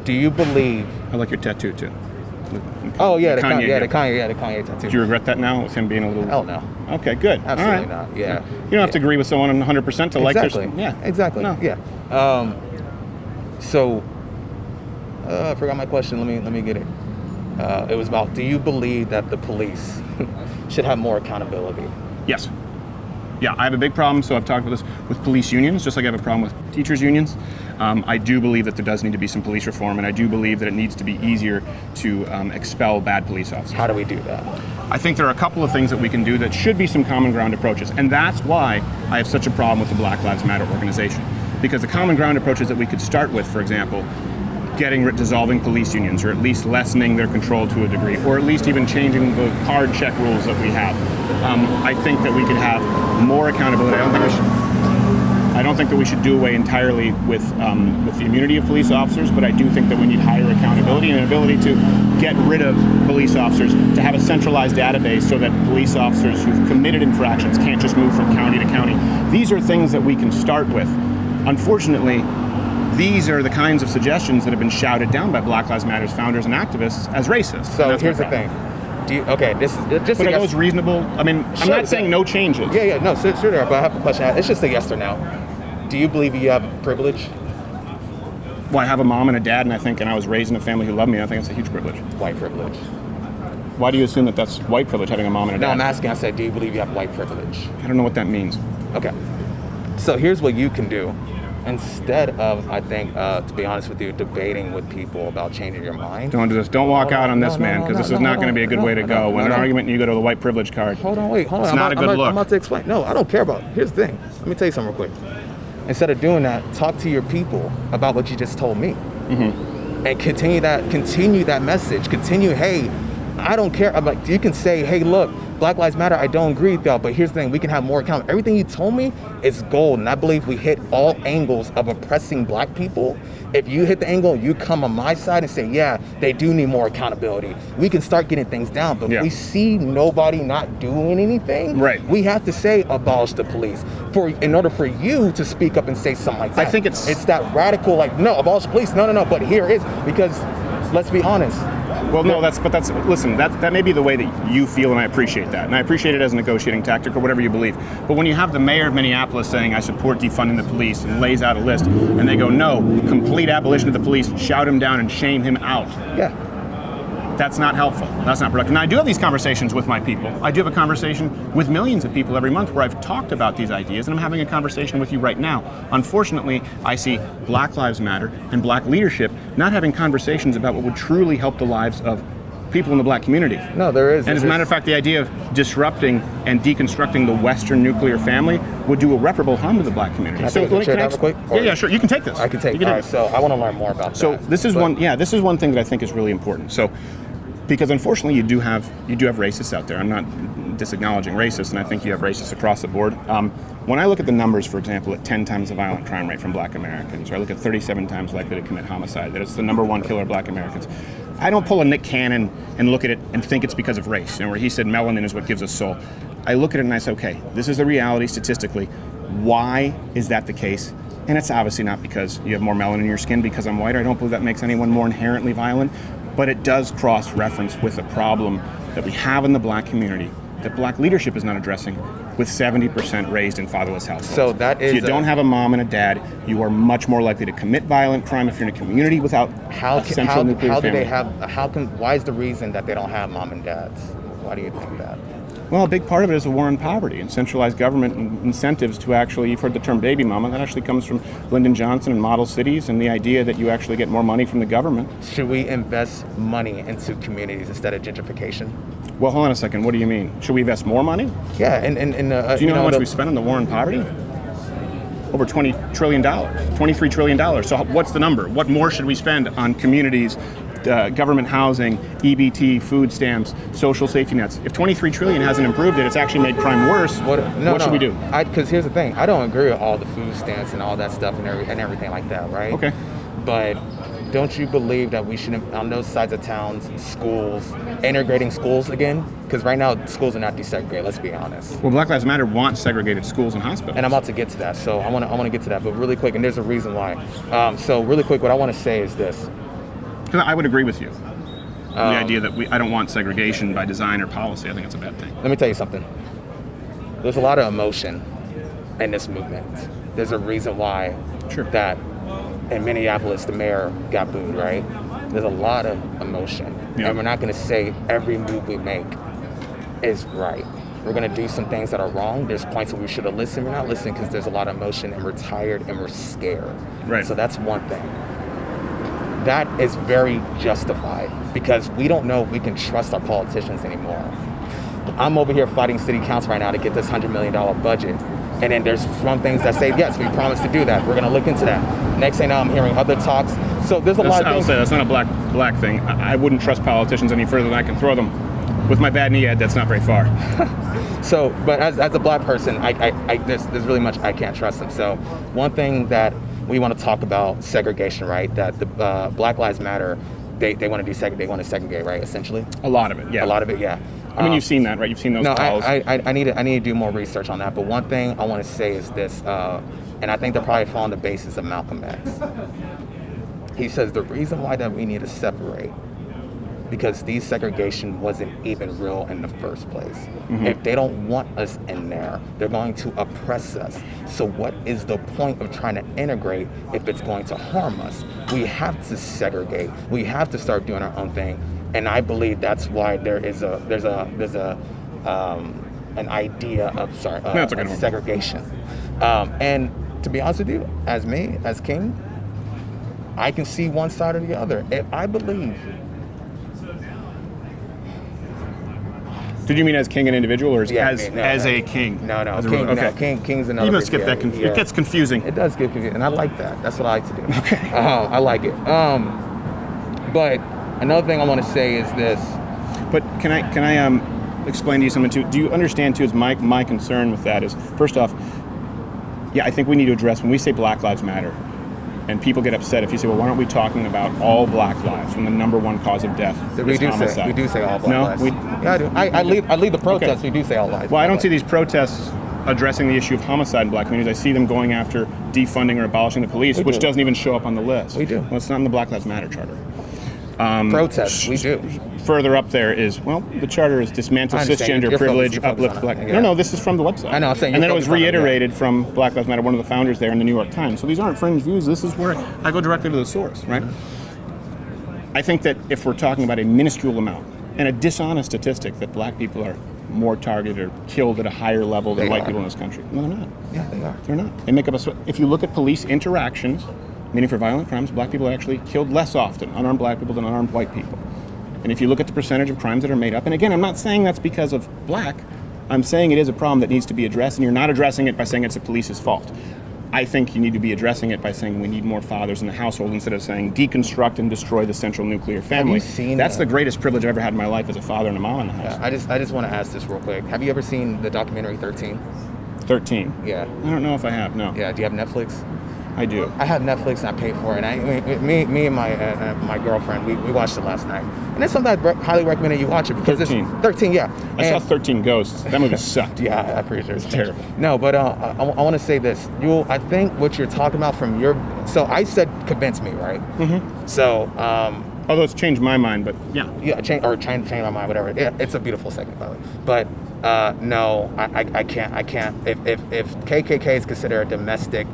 Do you believe? I like your tattoo too. Oh yeah, the Kanye tattoo. Do you regret that now, with him being a little? Hell no. Okay, good. Absolutely not. Yeah. You don't have to agree with someone 100% to like their. Yeah. Exactly. No. Yeah. So, I forgot my question. Let me get it. It was about, do you believe that the police should have more accountability? Yes. Yeah, I have a big problem, so I've talked about this with police unions, just like I have a problem with teachers' unions. I do believe that there does need to be some police reform, and I do believe that it needs to be easier to expel bad police officers. How do we do that? I think there are a couple of things that we can do that should be some common ground approaches, and that's why I have such a problem with the Black Lives Matter organization. Because the common ground approaches that we could start with, for example, dissolving police unions, or at least lessening their control to a degree, or at least even changing the card check rules that we have. I think that we could have more accountability. I don't think that we should do away entirely with the immunity of police officers, but I do think that we need higher accountability and an ability to get rid of police officers, to have a centralized database so that police officers who've committed infractions can't just move from county to county. These are things that we can start with. Unfortunately, these are the kinds of suggestions that have been shouted down by Black Lives Matter's founders and activists as racist. So here's the thing. This is just. But are those reasonable? I mean, I'm not saying no changes. Yeah, no, sure, but I have a question. It's just a yes or no. Do you believe you have privilege? Well, I have a mom and a dad, and I was raised in a family who loved me. I think it's a huge privilege. White privilege. Why do you assume that that's white privilege, having a mom and a dad? No, I'm asking. I said, do you believe you have white privilege? I don't know what that means. Okay. So here's what you can do. Instead of, I think, to be honest with you, debating with people about changing your mind. Don't do this. Don't walk out on this, man, because this is not going to be a good way to go. When an argument, you go to the white privilege card. Hold on. It's not a good look. I'm about to explain. No, I don't care about it. Here's the thing. Let me tell you something real quick. Instead of doing that, talk to your people about what you just told me. Mm-hmm. And continue that message. Continue, hey, I don't care. You can say, hey, look, Black Lives Matter, I don't agree with y'all, but here's the thing, we can have more accountability. Everything you told me is gold, and I believe we hit all angles of oppressing black people. If you hit the angle, you come on my side and say, yeah, they do need more accountability. We can start getting things down, but if we see nobody not doing anything, we have to say abolish the police. In order for you to speak up and say something like that. I think it's that radical, like, no, abolish the police, no, but here it is, because let's be honest. Well, no, listen, that may be the way that you feel, and I appreciate that. And I appreciate it as a negotiating tactic or whatever you believe. But when you have the mayor of Minneapolis saying, I support defunding the police, and lays out a list, and they go, no, complete abolition of the police, shout him down and shame him out. Yeah. That's not helpful. That's not productive. Now, I do have these conversations with my people. I do have a conversation with millions of people every month where I've talked about these ideas, and I'm having a conversation with you right now. Unfortunately, I see Black Lives Matter and black leadership not having conversations about what would truly help the lives of people in the black community. No, there is. And as a matter of fact, the idea of disrupting and deconstructing the Western nuclear family would do irreparable harm to the black community. Can I share that real quick? Yeah, sure. You can take this. I can take it. All right, so I want to learn more about that. So this is one thing that I think is really important. So, because unfortunately you do have racists out there. I'm not disacknowledging racists, and I think you have racists across the board. When I look at the numbers, for example, at 10 times the violent crime rate from black Americans, or I look at 37 times likely to commit homicide, that it's the number one killer of black Americans, I don't pull a Nick Cannon and look at it and think it's because of race, where he said melanin is what gives us soul. I look at it and I say, okay, this is the reality statistically. Why is that the case? And it's obviously not because you have more melanin in your skin because I'm white. I don't believe that makes anyone more inherently violent, but it does cross-reference with a problem that we have in the black community that black leadership is not addressing, with 70% raised in fatherless households. So that is, if you don't have a mom and a dad, you are much more likely to commit violent crime if you're in a community without a central nuclear family. Why is the reason that they don't have mom and dads? Why do you think that? Well, a big part of it is a war on poverty and centralized government incentives to actually, you've heard the term baby mama, that actually comes from Lyndon Johnson and model cities, and the idea that you actually get more money from the government. Should we invest money into communities instead of gentrification? Well, hold on a second. What do you mean? Should we invest more money? Yeah, do you know how much we spend on the war on poverty? over $20 trillion, $23 trillion. So what's the number? What more should we spend on communities, government housing, EBT, food stamps, social safety nets? If 23 trillion hasn't improved it, it's actually made crime worse. What should we do? Because here's the thing, I don't agree with all the food stamps and all that stuff and everything like that, right? Okay. But don't you believe that we should, on those sides of towns, schools, integrating schools again? Because right now, schools are not desegregated, let's be honest. Well, Black Lives Matter wants segregated schools and hospitals. And I'm about to get to that, so I want to get to that, but really quick, and there's a reason why. So really quick, what I want to say is this. I would agree with you. The idea that I don't want segregation by design or policy, I think it's a bad thing. Let me tell you something. There's a lot of emotion in this movement. There's a reason why that in Minneapolis, the mayor got booed, right? There's a lot of emotion. And we're not going to say every move we make is right. We're going to do some things that are wrong. There's points where we should have listened. We're not listening because there's a lot of emotion and we're tired and we're scared. Right. So that's one thing. That is very justified because we don't know if we can trust our politicians anymore. I'm over here fighting city council right now to get this $100 million budget. And then there's some things that say, yes, we promised to do that. We're going to look into that. Next thing now, I'm hearing other talks. So there's a lot of things. I'll say that's not a black thing. I wouldn't trust politicians any further than I can throw them. With my bad knee, that's not very far. So, but as a black person, there's really much I can't trust them. So one thing that we want to talk about segregation, right? That the Black Lives Matter, they want to desegregate, they want to segregate, right? Essentially. A lot of it, yeah. A lot of it, yeah. I mean, you've seen that, right? You've seen those calls. I need to do more research on that. But one thing I want to say is this, and I think they're probably following the basis of Malcolm X. He says the reason why that we need to separate because desegregation wasn't even real in the first place. Mm-hmm. If they don't want us in there, they're going to oppress us. So what is the point of trying to integrate if it's going to harm us? We have to segregate. We have to start doing our own thing. And I believe that's why there's an idea of segregation. And to be honest with you, as me, as King, I can see one side or the other. If I believe. Did you mean as king an individual or as a king? No, king, okay. King's another. You must skip that. It gets confusing. It does get confusing, and I like that. That's what I like to do. Okay. I like it. But another thing I want to say is this. But can I explain to you something too? Do you understand too? Is my concern with that is first off, I think we need to address when we say Black Lives Matter. And people get upset if you say, well, why aren't we talking about all black lives when the number one cause of death is homicide? We do say all black lives. I do. I lead the protests. Okay. We do say all lives. Well, I don't see these protests addressing the issue of homicide in black communities. I see them going after defunding or abolishing the police, which doesn't even show up on the list. We do. Well, it's not in the Black Lives Matter charter. Protests, we do. Further up there is, the charter is dismantle cisgender privilege, uplift black. Yeah. No, this is from the website. I know, I'm saying. And then it was reiterated from Black Lives Matter, one of the founders there in the New York Times. So these aren't fringe views. This is where I go directly to the source, right? I think that if we're talking about a minuscule amount and a dishonest statistic that black people are more targeted or killed at a higher level than white people in this country. No, they're not. Yeah, they are. They're not. They make up if you look at police interactions, meaning for violent crimes, black people are actually killed less often, unarmed black people than unarmed white people. And if you look at the percentage of crimes that are made up, and again, I'm not saying that's because of black, I'm saying it is a problem that needs to be addressed, and you're not addressing it by saying it's the police's fault. I think you need to be addressing it by saying we need more fathers in the household instead of saying deconstruct and destroy the central nuclear family. Have you seen That's the greatest privilege I've ever had in my life as a father and a mom in the house. I just want to ask this real quick. Have you ever seen the documentary 13? 13? Yeah. I don't know if I have, no. Yeah, do you have Netflix? I do. I have Netflix and I pay for it. And me and my girlfriend, we watched it last night. And it's something I highly recommend that you watch it because 13. 13, yeah. I saw 13 Ghosts. That movie sucked. Yeah, I'm pretty sure it's terrible. No, but I want to say this. I think what you're talking about from your... So I said convince me, right? Mm-hmm. So... although it's changed my mind, but yeah. Yeah, change my mind, whatever. Yeah, it's a beautiful segment, by the way. But no, I can't. If KKK is considered a domestic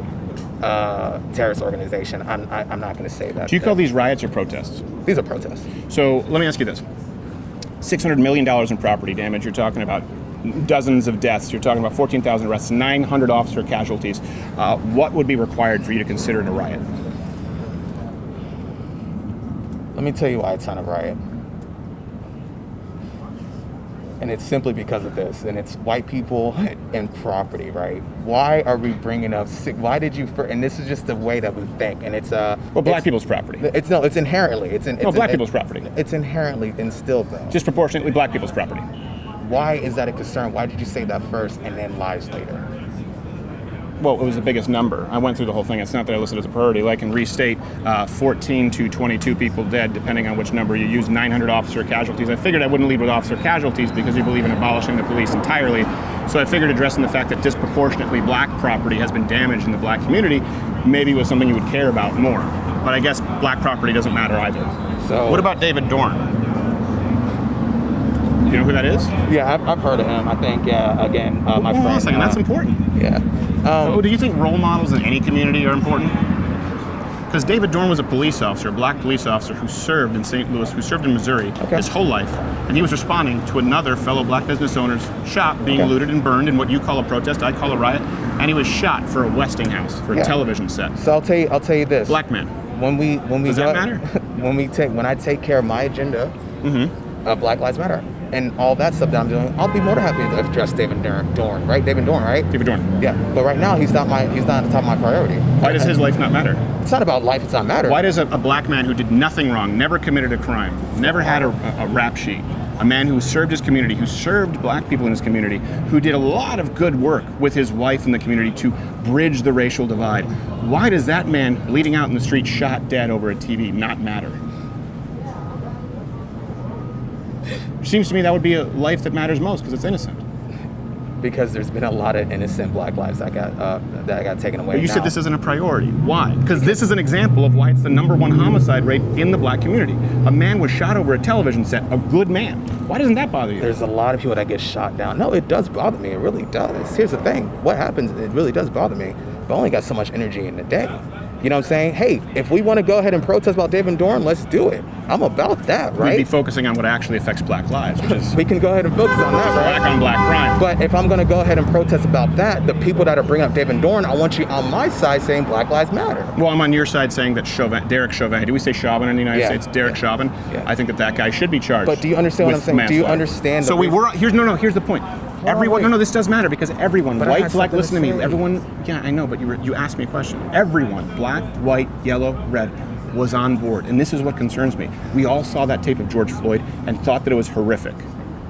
terrorist organization, I'm not going to say that. Do you call these riots or protests? These are protests. So let me ask you this. $600 million in property damage. You're talking about dozens of deaths. You're talking about 14,000 arrests, 900 officer casualties. What would be required for you to consider it a riot? Let me tell you why it's not a riot. And it's simply because of this, and it's white people and property, right? Why are we bringing up? Why did you? And this is just the way that we think, and it's black people's property. It's inherently. Black people's property. It's inherently instilled, though. Disproportionately black people's property. Why is that a concern? Why did you say that first and then lives later? Well, it was the biggest number. I went through the whole thing. It's not that I listed as a priority. Like in restate, 14 to 22 people dead, depending on which number you use, 900 officer casualties. I figured I wouldn't lead with officer casualties because you believe in abolishing the police entirely. So I figured addressing the fact that disproportionately black property has been damaged in the black community maybe was something you would care about more. But I guess black property doesn't matter either. So what about David Dorn? Do you know who that is? Yeah, I've heard of him. I think, again, my friend. Hold on a second, that's important. Yeah. Do you think role models in any community are important? Because David Dorn was a police officer, a black police officer who served in St. Louis, who served in Missouri his whole life, and he was responding to another fellow black business owner's shop being looted and burned in what you call a protest, I call a riot, and he was shot for a Westinghouse, for a television set. So I'll tell you this. Black man. When we Does that matter? when I take care of my agenda, Black Lives Matter. And all that stuff that I'm doing, I'll be more than happy to address David Dorn, right? David Dorn, right? David Dorn. Yeah, but right now he's not at the top of my priority. Why does his life not matter? It's not about life; it's not matter. Why does a black man who did nothing wrong, never committed a crime, never had a rap sheet, a man who served his community, who served black people in his community, who did a lot of good work with his wife in the community to bridge the racial divide? Why does that man bleeding out in the street, shot dead over a TV, not matter? Seems to me that would be a life that matters most because it's innocent. Because there's been a lot of innocent black lives that got taken away. But you said this isn't a priority. Why? Because this is an example of why it's the #1 homicide rate in the black community. A man was shot over a television set, a good man. Why doesn't that bother you? There's a lot of people that get shot down. No, it does bother me. It really does. Here's the thing. What happens, it really does bother me. But I only got so much energy in the day. You know what I'm saying? Hey, if we want to go ahead and protest about David Dorn, let's do it. I'm about that, right? We'd be focusing on what actually affects black lives, which is we can go ahead and focus on that, right? Black on black crime. But if I'm going to go ahead and protest about that, the people that are bringing up David Dorn, I want you on my side saying Black Lives Matter. Well, I'm on your side saying that Derek Chauvin, do we say Chauvin in the United States? Derek Chauvin. Yeah. I think that guy should be charged. But do you understand what I'm saying? Do you understand? So here's the point. Everyone, this does matter because everyone, but white, black, listen to me, everyone, yeah, I know, but you asked me a question. Everyone, black, white, yellow, red, was on board. And this is what concerns me. We all saw that tape of George Floyd and thought that it was horrific,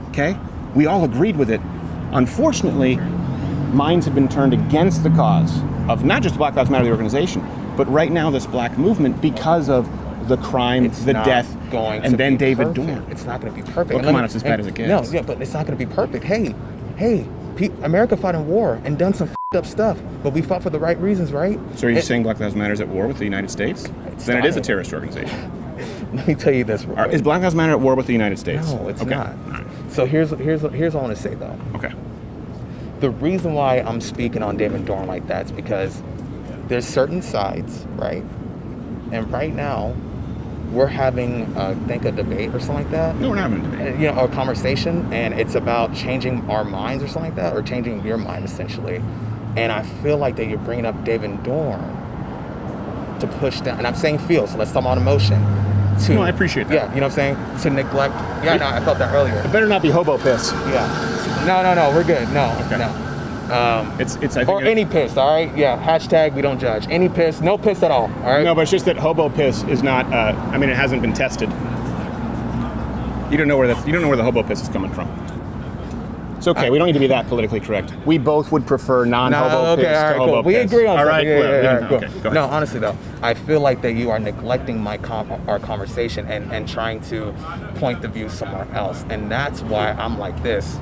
okay? We all agreed with it. Unfortunately, minds have been turned against the cause of not just Black Lives Matter, the organization, but right now this black movement because of the crime, the death, and then David Dorn. It's not going to be perfect. Well, come on, it's as bad as it gets. No, yeah, but it's not going to be perfect. Hey, America fought in war and done some up stuff, but we fought for the right reasons, right? So are you saying Black Lives Matter is at war with the United States? Then it is a terrorist organization. Let me tell you this. Is Black Lives Matter at war with the United States? No, it's not. So here's what I want to say though. Okay. The reason why I'm speaking on David Dorn like that is because there's certain sides, right? And right now, we're having, I think, a debate or something like that. No, we're not having a debate. You know, a conversation, and it's about changing our minds or something like that, or changing your mind, essentially. And I feel like that you're bringing up David Dorn to push down, and I'm saying feel, so let's talk about emotion. No, I appreciate that. Yeah, you know what I'm saying? To neglect. Yeah, no, I felt that earlier. It better not be hobo piss. Yeah. No, we're good. No, okay. No. I think or any piss, all right? Yeah, hashtag we don't judge. Any piss, no piss at all, all right? No, but it's just that hobo piss is not, it hasn't been tested. You don't know where the hobo piss is coming from. It's okay, we don't need to be that politically correct. We both would prefer non-hobo piss to hobo piss. We agree on all something. Right, Cool. Okay, go ahead. No, honestly though, I feel like that you are neglecting our conversation and trying to point the view somewhere else. And that's why I'm like this.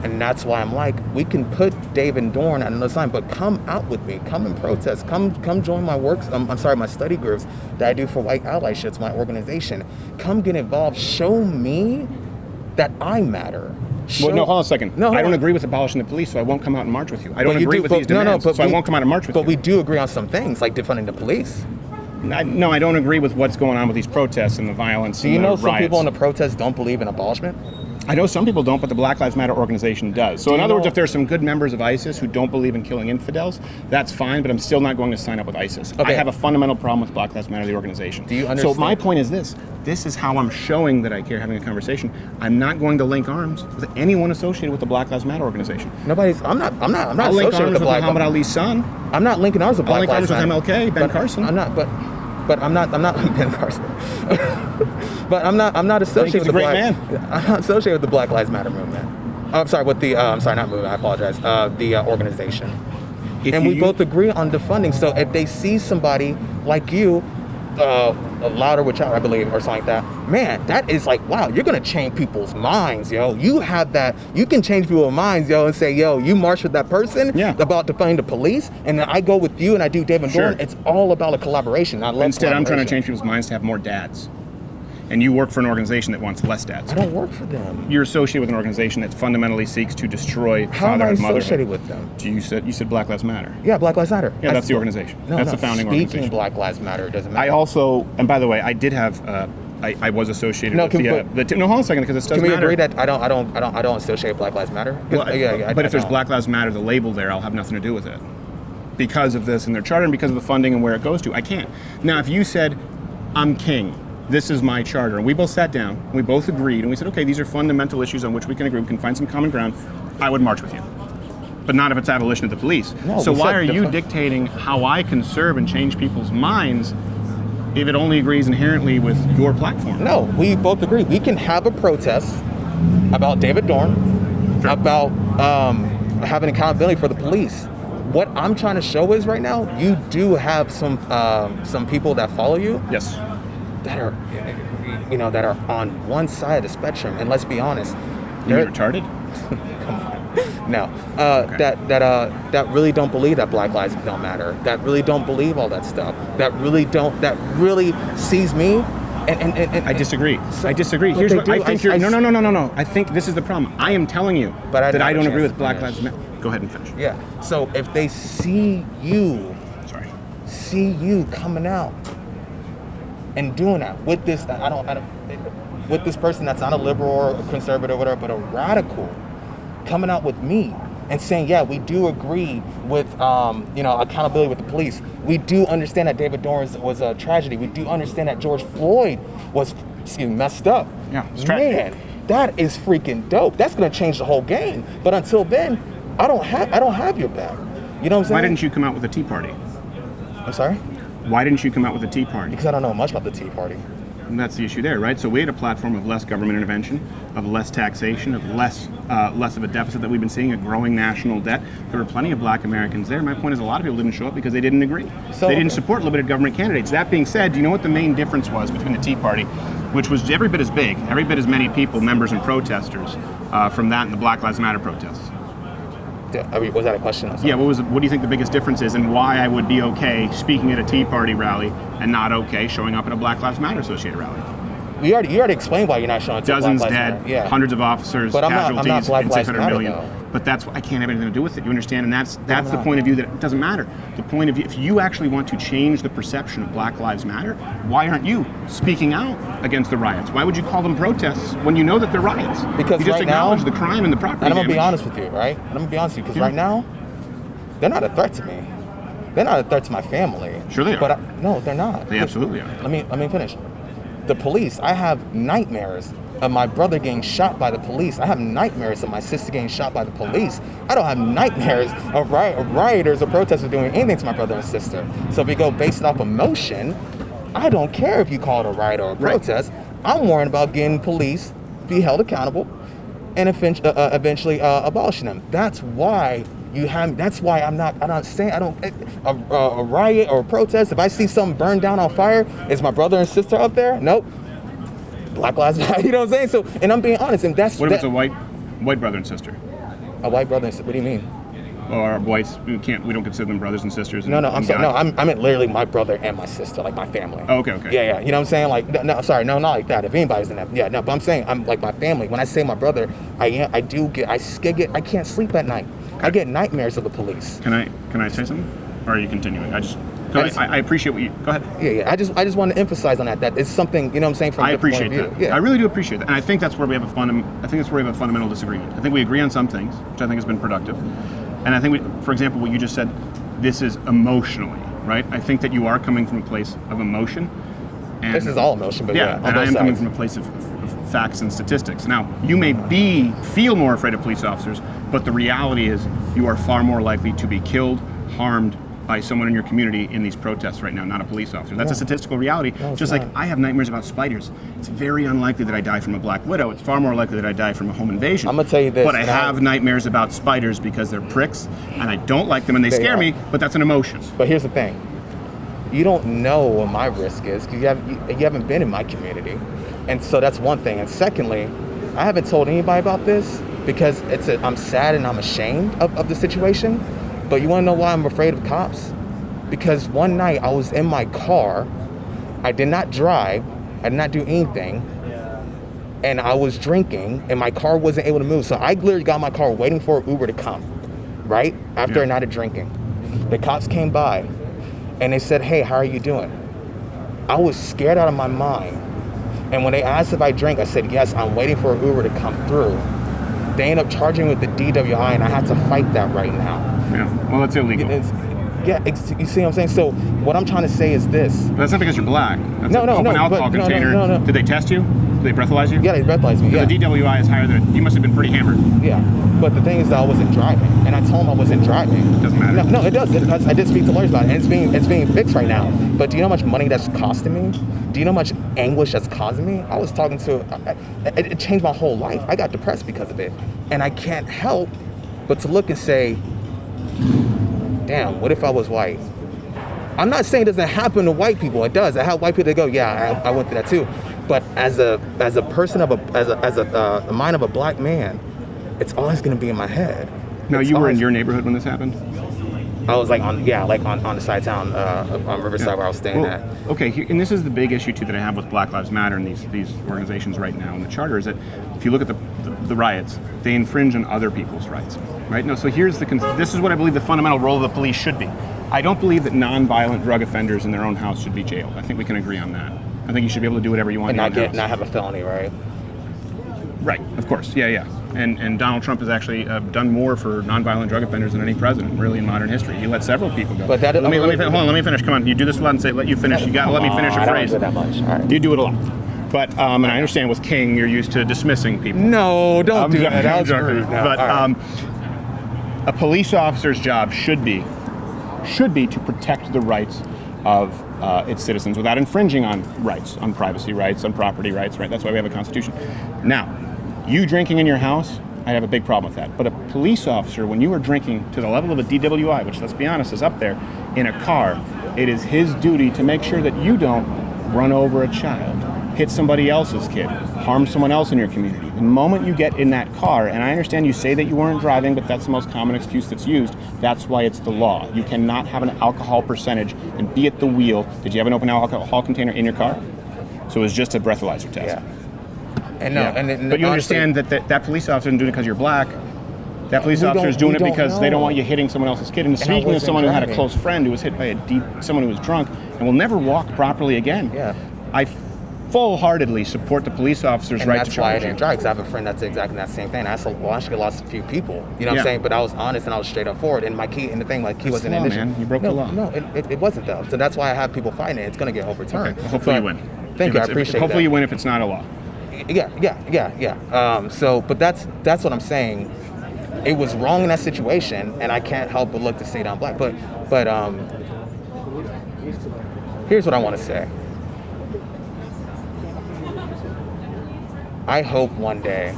And that's why I'm like, we can put David Dorn on another side, but come out with me, come and protest, come join my my study groups that I do for white allyships, my organization. Come get involved, show me that I matter. Well, no, hold on a second. No, I don't agree with abolishing the police, so I won't come out and march with you. I don't agree with these demands, so I won't come out and march with you. But we do agree on some things, like defunding the police. No, I don't agree with what's going on with these protests and the violence and the riots. Do you know some people in the protests don't believe in abolishment? I know some people don't, but the Black Lives Matter organization does. So in other words, if there's some good members of ISIS who don't believe in killing infidels, that's fine, but I'm still not going to sign up with ISIS. Okay. I have a fundamental problem with Black Lives Matter, the organization. Do you understand? So my point is this. This is how I'm showing that I care, having a conversation. I'm not going to link arms with anyone associated with the Black Lives Matter organization. I'm not I'll link arms with Muhammad Ali's son. I'm not linking arms with Black Lives Matter. I'll link arms with MLK, Ben Carson. I'm not Ben Carson. But I'm not associated with the I'm not associated with the Black Lives Matter movement. I'm sorry, with the not movement. I apologize. The organization. And we both agree on defunding. So if they see somebody like you, louder with child, I believe, or something like that, man, that is like, wow, you're gonna change people's minds, yo. You have that. You can change people's minds, yo, and say, yo, you march with that person about defunding the police, and then I go with you and I do David Dorn. It's all about a collaboration. Instead, I'm trying to change people's minds to have more dads. And you work for an organization that wants less dads. I don't work for them. You're associated with an organization that fundamentally seeks to destroy fatherhood and motherhood. How am I associated with them? You said Black Lives Matter. Yeah, Black Lives Matter. Yeah, that's the organization. That's the founding organization. Speaking Black Lives Matter, it doesn't matter. I also, and by the way, I did have, I was associated with no, hold on a second, because it doesn't matter. Can we agree that I don't associate Black Lives Matter? Well, but if there's Black Lives Matter, the label there, I'll have nothing to do with it. Because of this in their charter and because of the funding and where it goes to, I can't. Now, if you said, I'm king, this is my charter, and we both sat down, we both agreed, and we said, okay, these are fundamental issues on which we can agree, we can find some common ground, I would march with you. But not if it's abolition of the police. No, so why are you dictating how I can serve and change people's minds if it only agrees inherently with your platform? No, we both agree. We can have a protest about David Dorn, about having accountability for the police. What I'm trying to show is right now, you do have some people that follow you. Yes. That are, that are on one side of the spectrum, and let's be honest, they're retarded. Come on, no, that really don't believe that Black lives don't matter. That really don't believe all that stuff. That really sees me. And I disagree. I disagree. Here's what I think. No. I think this is the problem. I am telling you that I don't agree with Black Lives Matter. Go ahead and finish. Yeah. So if they see you coming out and doing that with this, with this person that's not a liberal or a conservative or whatever, but a radical, coming out with me and saying, yeah, we do agree with, accountability with the police. We do understand that David Dorn was a tragedy. We do understand that George Floyd was messed up. Yeah, man, that is freaking dope. That's gonna change the whole game. But until then, I don't have your back. You know what I'm saying? Why didn't you come out with a Tea Party? I'm sorry? Why didn't you come out with a Tea Party? Because I don't know much about the Tea Party. And that's the issue there, right? So we had a platform of less government intervention, of less taxation, of less of a deficit that we've been seeing, a growing national debt. There were plenty of Black Americans there. My point is a lot of people didn't show up because they didn't agree. They didn't support limited government candidates. That being said, do you know what the main difference was between the Tea Party, which was every bit as big, every bit as many people, members and protesters, from that and the Black Lives Matter protests? Was that a question? Yeah, what do you think the biggest difference is, and why I would be okay speaking at a Tea Party rally and not okay showing up at a Black Lives Matter associated rally? You already explained why you're not showing up to Dozens Black dead, Lives Matter. Yeah. Hundreds of officers, but casualties, I'm not Black and Lives 600 Matter, million. though. But that's I can't have anything to do with it. You understand? And that's the point of view that it doesn't matter. The point of view, if you actually want to change the perception of Black Lives Matter, why aren't you speaking out against the riots? Why would you call them protests when you know that they're riots? Because you just right acknowledge now, the crime and the property and I'm damage. gonna be honest with you, right? Because right now, they're not a threat to me. They're not a threat to my family. Sure they are. But no, they're not. They absolutely are. Let me finish. The police. I have nightmares of my brother getting shot by the police. I have nightmares of my sister getting shot by the police. I don't have nightmares of rioters or protesters doing anything to my brother and sister. So if we go based off emotion, I don't care if you call it a riot or a protest. I'm worried about getting police be held accountable and eventually abolishing them. That's why that's why I'm not saying a riot or a protest. If I see something burned down on fire, is my brother and sister up there? Nope. Black Lives Matter. You know what I'm saying? So, and I'm being honest, and that's what if it's a white brother and sister? A white brother and sister. What do you mean? Well, our whites, we don't consider them brothers and sisters. No, I'm sorry. No, I meant literally my brother and my sister, like my family. Oh, okay. Yeah. You know what I'm saying? Like, no, sorry, no, not like that. If anybody's in that, yeah, no. But I'm saying I'm like my family. When I say my brother, I can't sleep at night. I get nightmares of the police. Can I say something? Or are you continuing? I appreciate what you. Go ahead. Yeah. I just want to emphasize on that it's something, you know what I'm saying, from I a different appreciate point of that. view. Yeah. I really do appreciate that, and I think that's where we have a fundamental disagreement. I think we agree on some things, which I think has been productive, and I think for example, what you just said, this is emotionally right. I think that you are coming from a place of emotion. And this is all emotion, but yeah, and I am coming from a place of facts and statistics. Now, you may feel more afraid of police officers, but the reality is you are far more likely to be killed, harmed by someone in your community in these protests right now, not a police officer. That's a statistical reality. Just like I have nightmares about spiders. It's very unlikely that I die from a black widow. It's far more likely that I die from a home invasion. I'm gonna tell you this. But I have nightmares about spiders because they're pricks, and I don't like them, and they scare me, but that's an emotion. But here's the thing. You don't know what my risk is because you haven't been in my community. And so that's one thing. And secondly, I haven't told anybody about this because I'm sad and I'm ashamed of the situation. But you want to know why I'm afraid of cops? Because one night I was in my car, I did not drive, I did not do anything, and I was drinking and my car wasn't able to move. So I literally got in my car waiting for an Uber to come, right? After a night of drinking. The cops came by and they said, "Hey, how are you doing?" I was scared out of my mind. And when they asked if I drank, I said, "Yes, I'm waiting for an Uber to come through." They ended up charging me with the DWI, and I had to fight that right now. Yeah, well, that's illegal. You see what I'm saying? So what I'm trying to say is this. But that's not because you're black. That's No, an no, open no, alcohol but- no, container. no, no, no. Did they test you? Did they breathalyze you? Yeah, they breathalyzed me. Yeah. The DWI is higher than, you must have been pretty hammered. Yeah, but the thing is that I wasn't driving, and I told them I wasn't driving. Doesn't matter. No, it does. I did speak to lawyers about it, and it's being fixed right now. But do you know how much money that's costing me? Do you know how much anguish that's causing me? I was talking to, it changed my whole life. I got depressed because of it, and I can't help but to look and say, damn, what if I was white? I'm not saying it doesn't happen to white people. It does. I have white people that go, yeah, I went through that too. But as a person of the mind of a black man, it's always going to be in my head. Now, you were in your neighborhood when this happened? I was on the side of town, on Riverside where I was staying at. Okay, and this is the big issue too that I have with Black Lives Matter and these organizations right now in the charter is that if you look at the riots, they infringe on other people's rights, right? No, so this is what I believe the fundamental role of the police should be. I don't believe that non-violent drug offenders in their own house should be jailed. I think we can agree on that. I think you should be able to do whatever you want in your own house. Not have a felony, right? Right, of course, yeah. And Donald Trump has actually done more for nonviolent drug offenders than any president, really, in modern history. He let several people go. But let me finish. Come on, you do this a lot and say, let you finish. You got to let me finish a phrase. I don't do that much. All right. You do it a lot. But, and I understand with King, you're used to dismissing people. No, don't do that. I'm joking. But a police officer's job should be to protect the rights of its citizens without infringing on rights, on privacy rights, on property rights, right? That's why we have a constitution. Now, you drinking in your house, I have a big problem with that. But a police officer, when you are drinking to the level of a DWI, which let's be honest is up there, in a car, it is his duty to make sure that you don't run over a child, hit somebody else's kid, harm someone else in your community. The moment you get in that car, and I understand you say that you weren't driving, but that's the most common excuse that's used, that's why it's the law. You cannot have an alcohol percentage and be at the wheel. Did you have an open alcohol container in your car? So it was just a breathalyzer test. Yeah. And no, and but you understand that police officer isn't doing it because you're black. That police officer is doing it because they don't want you hitting someone else's kid. And speaking of someone who had a close friend who was hit by someone who was drunk and will never walk properly again. Yeah. I full-heartedly support the police officer's right to charge you. That's why I didn't drive, because I have a friend that's exactly that same thing. I actually lost a few people. You know what I'm saying? But I was honest and I was straight up forward. And my key wasn't an issue. Man. You broke the law. No, it wasn't though. So that's why I have people fighting it. It's going to get overturned. Okay. Well, hopefully you win. Thank you. I appreciate that. Hopefully you win if it's not a law. Yeah. But that's what I'm saying. It was wrong in that situation, and I can't help but look to say that I'm black. But here's what I want to say. I hope one day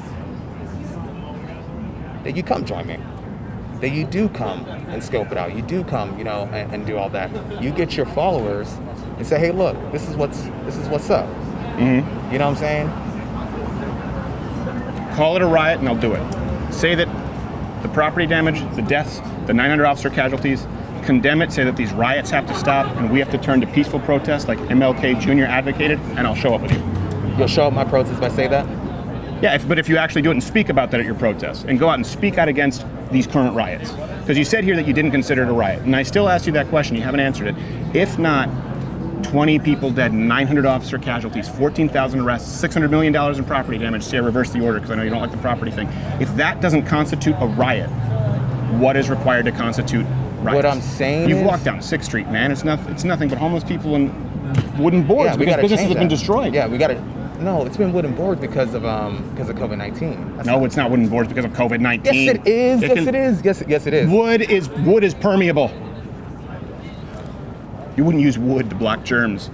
that you come join me. That you do come and scope it out. You do come, and do all that. You get your followers and say, hey, look, this is what's up. Mm-hmm. You know what I'm saying? Call it a riot and I'll do it. Say that the property damage, the deaths, the 900 officer casualties, condemn it, say that these riots have to stop and we have to turn to peaceful protest like MLK Jr. advocated, and I'll show up with you. You'll show up my protest if I say that? Yeah, but if you actually do it and speak about that at your protests, and go out and speak out against these current riots. Because you said here that you didn't consider it a riot, and I still asked you that question, you haven't answered it. If not, 20 people dead, 900 officer casualties, 14,000 arrests, $600 million in property damage. See, I reversed the order because I know you don't like the property thing. If that doesn't constitute a riot, what is required to constitute riots? What I'm saying You've is, walked down 6th Street, man. It's nothing but homeless people and wooden boards because businesses have been destroyed. Yeah, we got to. No, it's been wooden boards because of COVID-19. No, it's not wooden boards because of COVID-19. Yes, it is. Yes, it is. Wood is permeable. You wouldn't use wood to block germs.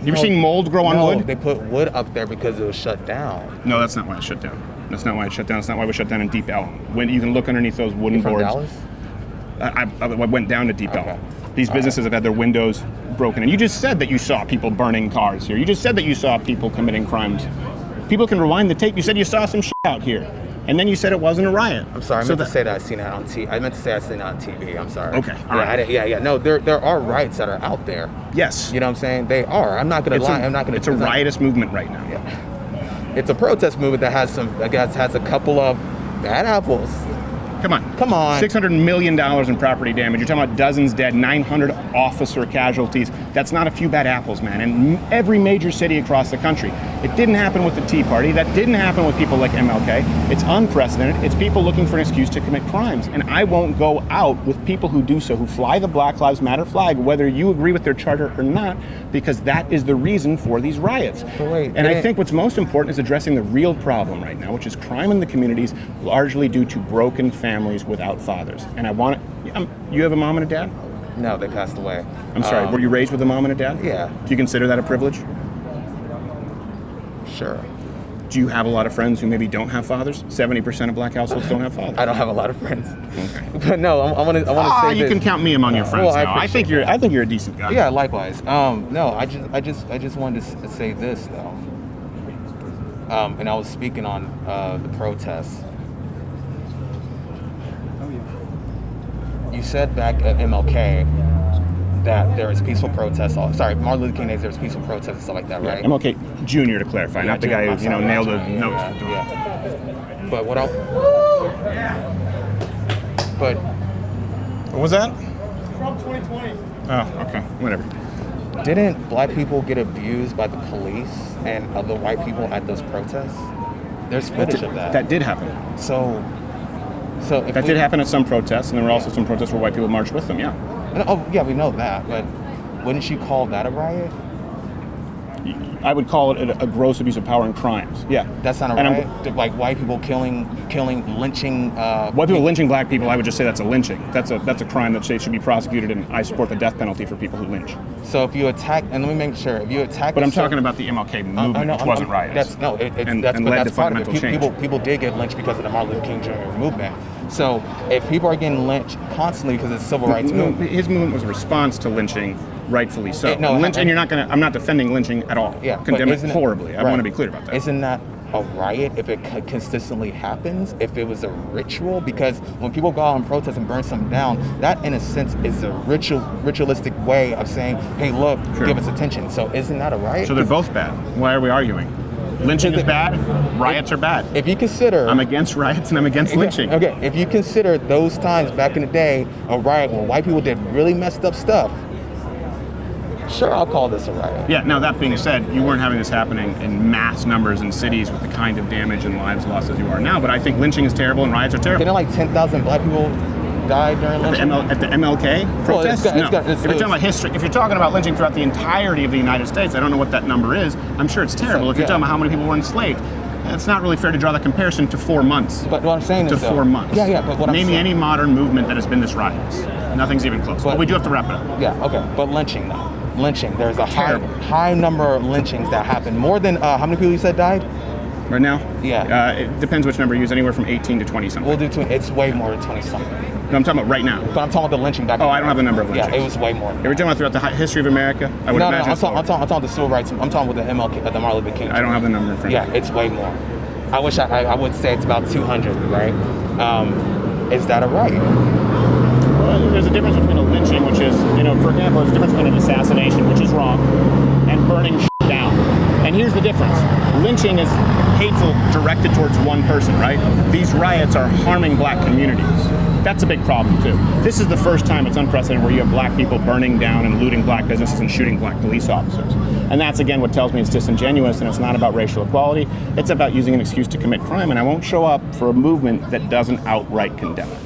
You ever seen mold grow on wood? They put wood up there because it was shut down. No, that's not why it shut down. That's not why it shut down. That's not why we shut down in Deep Ellum. When you can look underneath those wooden boards. Dallas? I went down to Deep Ellum. These businesses have had their windows broken. And you just said that you saw people burning cars here. You just said that you saw people committing crimes. People can rewind the tape. You said you saw some shit out here. And then you said it wasn't a riot. I'm sorry. I meant to say that I seen that on TV. I meant to say I seen that on TV. I'm sorry. Okay. All right. Yeah. No, there are riots that are out there. Yes. You know what I'm saying? They are. I'm not going to lie. I'm not going to. It's a riotous movement right now. Yeah. It's a protest movement that has has a couple of bad apples. Come on. $600 million in property damage. You're talking about dozens dead, 900 officer casualties. That's not a few bad apples, man. In every major city across the country. It didn't happen with the Tea Party. That didn't happen with people like MLK. It's unprecedented. It's people looking for an excuse to commit crimes. And I won't go out with people who do so, who fly the Black Lives Matter flag, whether you agree with their charter or not, because that is the reason for these riots. I think what's most important is addressing the real problem right now, which is crime in the communities, largely due to broken families without fathers. And I want to, you have a mom and a dad? No, they passed away. I'm sorry, were you raised with a mom and a dad? Yeah. Do you consider that a privilege? Sure. Do you have a lot of friends who maybe don't have fathers? 70% of black households don't have fathers. I don't have a lot of friends. Okay. But no, I want to say you this. can count me among your friends now. I think you're a decent guy. Yeah, likewise. No, I just wanted to say this though. And I was speaking on the protests. You said back at MLK that there was peaceful protests. Martin Luther King Day, there was peaceful protests and stuff like that, right? MLK Jr. to clarify, not the guy who nailed a note. Yeah. But what was that? Trump 2020. Oh, okay, whatever. Didn't black people get abused by the police and other white people at those protests? There's footage of that. That did happen. So if that did happen at some protests, and there were also some protests where white people marched with them. Yeah. Oh yeah, we know that, but wouldn't you call that a riot? I would call it a gross abuse of power and crimes. Yeah. That's not a riot. Like white people killing, lynching. White people lynching black people, I would just say that's a lynching. That's a crime that should be prosecuted, and I support the death penalty for people who lynch. So if you attack, and let me make sure, if you attack. But I'm talking about the MLK movement, which wasn't riots. That's part of it. People did get lynched because of the Martin Luther King Jr. movement. So if people are getting lynched constantly because it's civil rights movement. His movement was a response to lynching, rightfully so. I'm not defending lynching at all. Yeah, condemn it horribly. I want to be clear about that. Isn't that a riot if it consistently happens? If it was a ritual? Because when people go out and protest and burn something down, that in a sense is a ritualistic way of saying, hey, look, give us attention. So isn't that a riot? So they're both bad. Why are we arguing? Lynching is bad, riots are bad. If you consider... I'm against riots and I'm against lynching. Okay, if you consider those times back in the day a riot when white people did really messed up stuff, sure, I'll call this a riot. Yeah, now that being said, you weren't having this happening in mass numbers in cities with the kind of damage and lives lost as you are now, but I think lynching is terrible and riots are terrible. Didn't like 10,000 black people die during lynching? At the MLK protest? If you're talking about history, if you're talking about lynching throughout the entirety of the United States, I don't know what that number is. I'm sure it's terrible. If you're talking about how many people were enslaved, it's not really fair to draw the comparison to 4 months. But what I'm saying is 4 months. Yeah, but what Name me any modern movement that has been this riotous. Nothing's even close. But we do have to wrap it up. Yeah, okay. But lynching, though. Lynching. There's a high number of lynchings that happen. More than, how many people you said died? Right now? Yeah. It depends which number you use, anywhere from 18 to 20 something. We'll do it's way more than 20 something. No, I'm talking about right now. But I'm talking about the lynching back. I don't have the number of lynchings. Yeah, it was way more. If you're talking about throughout the history of America, I would imagine. I'm talking the civil rights. I'm talking with the MLK, the Martin Luther King. I don't have the number in front of me. Yeah, it's way more. I wish I would say it's about 200, right? Is that a riot? Well, there's a difference between a lynching, which is, for example, there's a difference between an assassination, which is wrong, and burning shit down. And And here's the difference. Lynching is hateful, directed towards one person, right? These riots are harming black communities. That's a big problem too. This is the first time it's unprecedented where you have black people burning down and looting black businesses and shooting black police officers. And that's again what tells me it's disingenuous, and it's not about racial equality. It's about using an excuse to commit crime, and I won't show up for a movement that doesn't outright condemn it.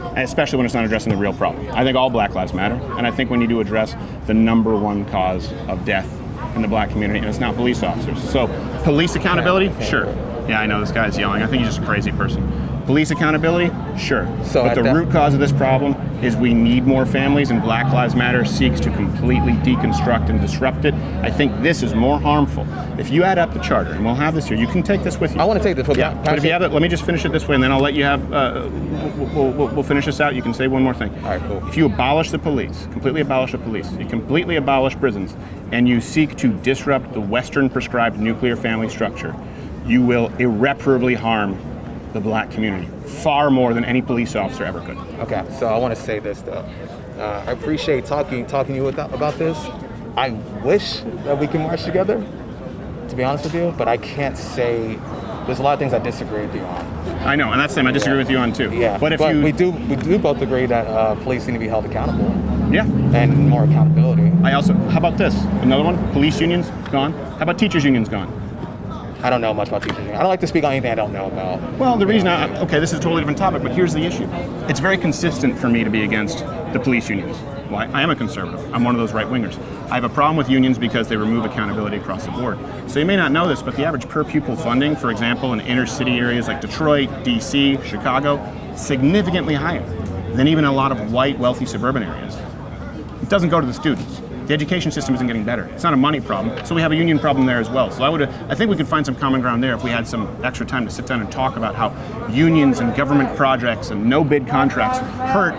And especially when it's not addressing the real problem. I think all Black lives matter, and I think we need to address the number one cause of death in the black community, and it's not police officers. So, police accountability? Sure. Yeah, I know this guy's yelling. I think he's just a crazy person. Police accountability? Sure. But the root cause of this problem is we need more families, and Black Lives Matter seeks to completely deconstruct and disrupt it. I think this is more harmful. If you add up the charter, and we'll have this here, you can take this with you. I want to take this with Yeah, but if you have it, let me just finish it this way, and then I'll let you have, we'll finish this out. You can say one more thing. All right, cool. If you abolish the police, completely abolish the police, you completely abolish prisons, and you seek to disrupt the Western prescribed nuclear family structure, you will irreparably harm the black community, far more than any police officer ever could. Okay, so I want to say this though. I appreciate talking to you about this. I wish that we can march together, to be honest with you, but I can't say, there's a lot of things I disagree with you on. I know, and that's the same I disagree with you on too. Yeah, but we do both agree that police need to be held accountable. Yeah. And more accountability. How about this? Another one, police unions, gone. How about teachers unions, gone? I don't know much about teachers. I don't like to speak on anything I don't know about. Well, the reason okay, this is a totally different topic, but here's the issue. It's very consistent for me to be against the police unions. Why? I am a conservative. I'm one of those right-wingers. I have a problem with unions because they remove accountability across the board. So you may not know this, but the average per pupil funding, for example, in inner city areas like Detroit, DC, Chicago, significantly higher than even a lot of white, wealthy suburban areas. It doesn't go to the students. The education system isn't getting better. It's not a money problem, so we have a union problem there as well. So I think we could find some common ground there if we had some extra time to sit down and talk about how unions and government projects and no-bid contracts hurt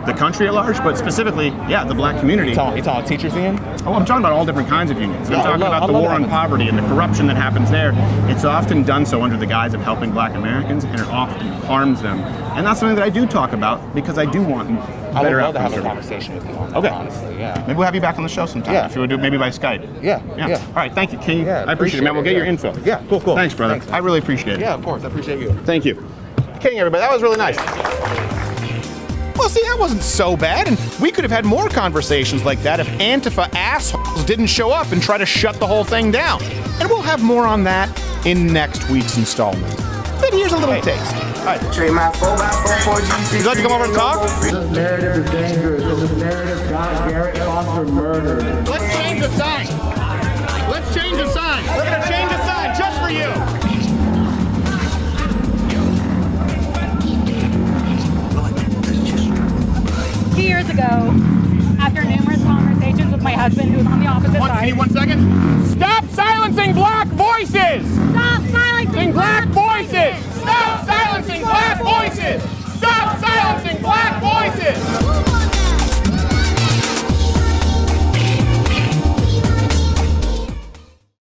the country at large, but specifically, the black community. You talking teachers union? Oh, I'm talking about all different kinds of unions. I'm talking about the war on poverty and the corruption that happens there. It's often done so under the guise of helping black Americans, and it often harms them. And that's something that I do talk about because I do want better outcomes. I would love to have a conversation with you on that, okay. Honestly, yeah. Maybe we'll have you back on the show sometime. Yeah. If you would do it maybe by Skype. Yeah. All right, thank you, King. Yeah, I appreciate it, man. We'll get your info. Yeah, cool. Thanks, brother. Thanks, I really appreciate it. Yeah, of course. I appreciate you. Thank you. King, everybody. That was really nice. Well, see, that wasn't so bad, and we could have had more conversations like that if Antifa assholes didn't show up and try to shut the whole thing down. And we'll have more on that in next week's installment. But here's a little taste. All right. Would you like to come over and talk? This narrative is dangerous. This narrative got Garrett Foster murdered. Let's change the sign. Let's change the sign. We're going to change the sign just for you. Years ago, after numerous conversations with my husband, who was on the opposite side. Give me 1 second. Stop silencing black voices!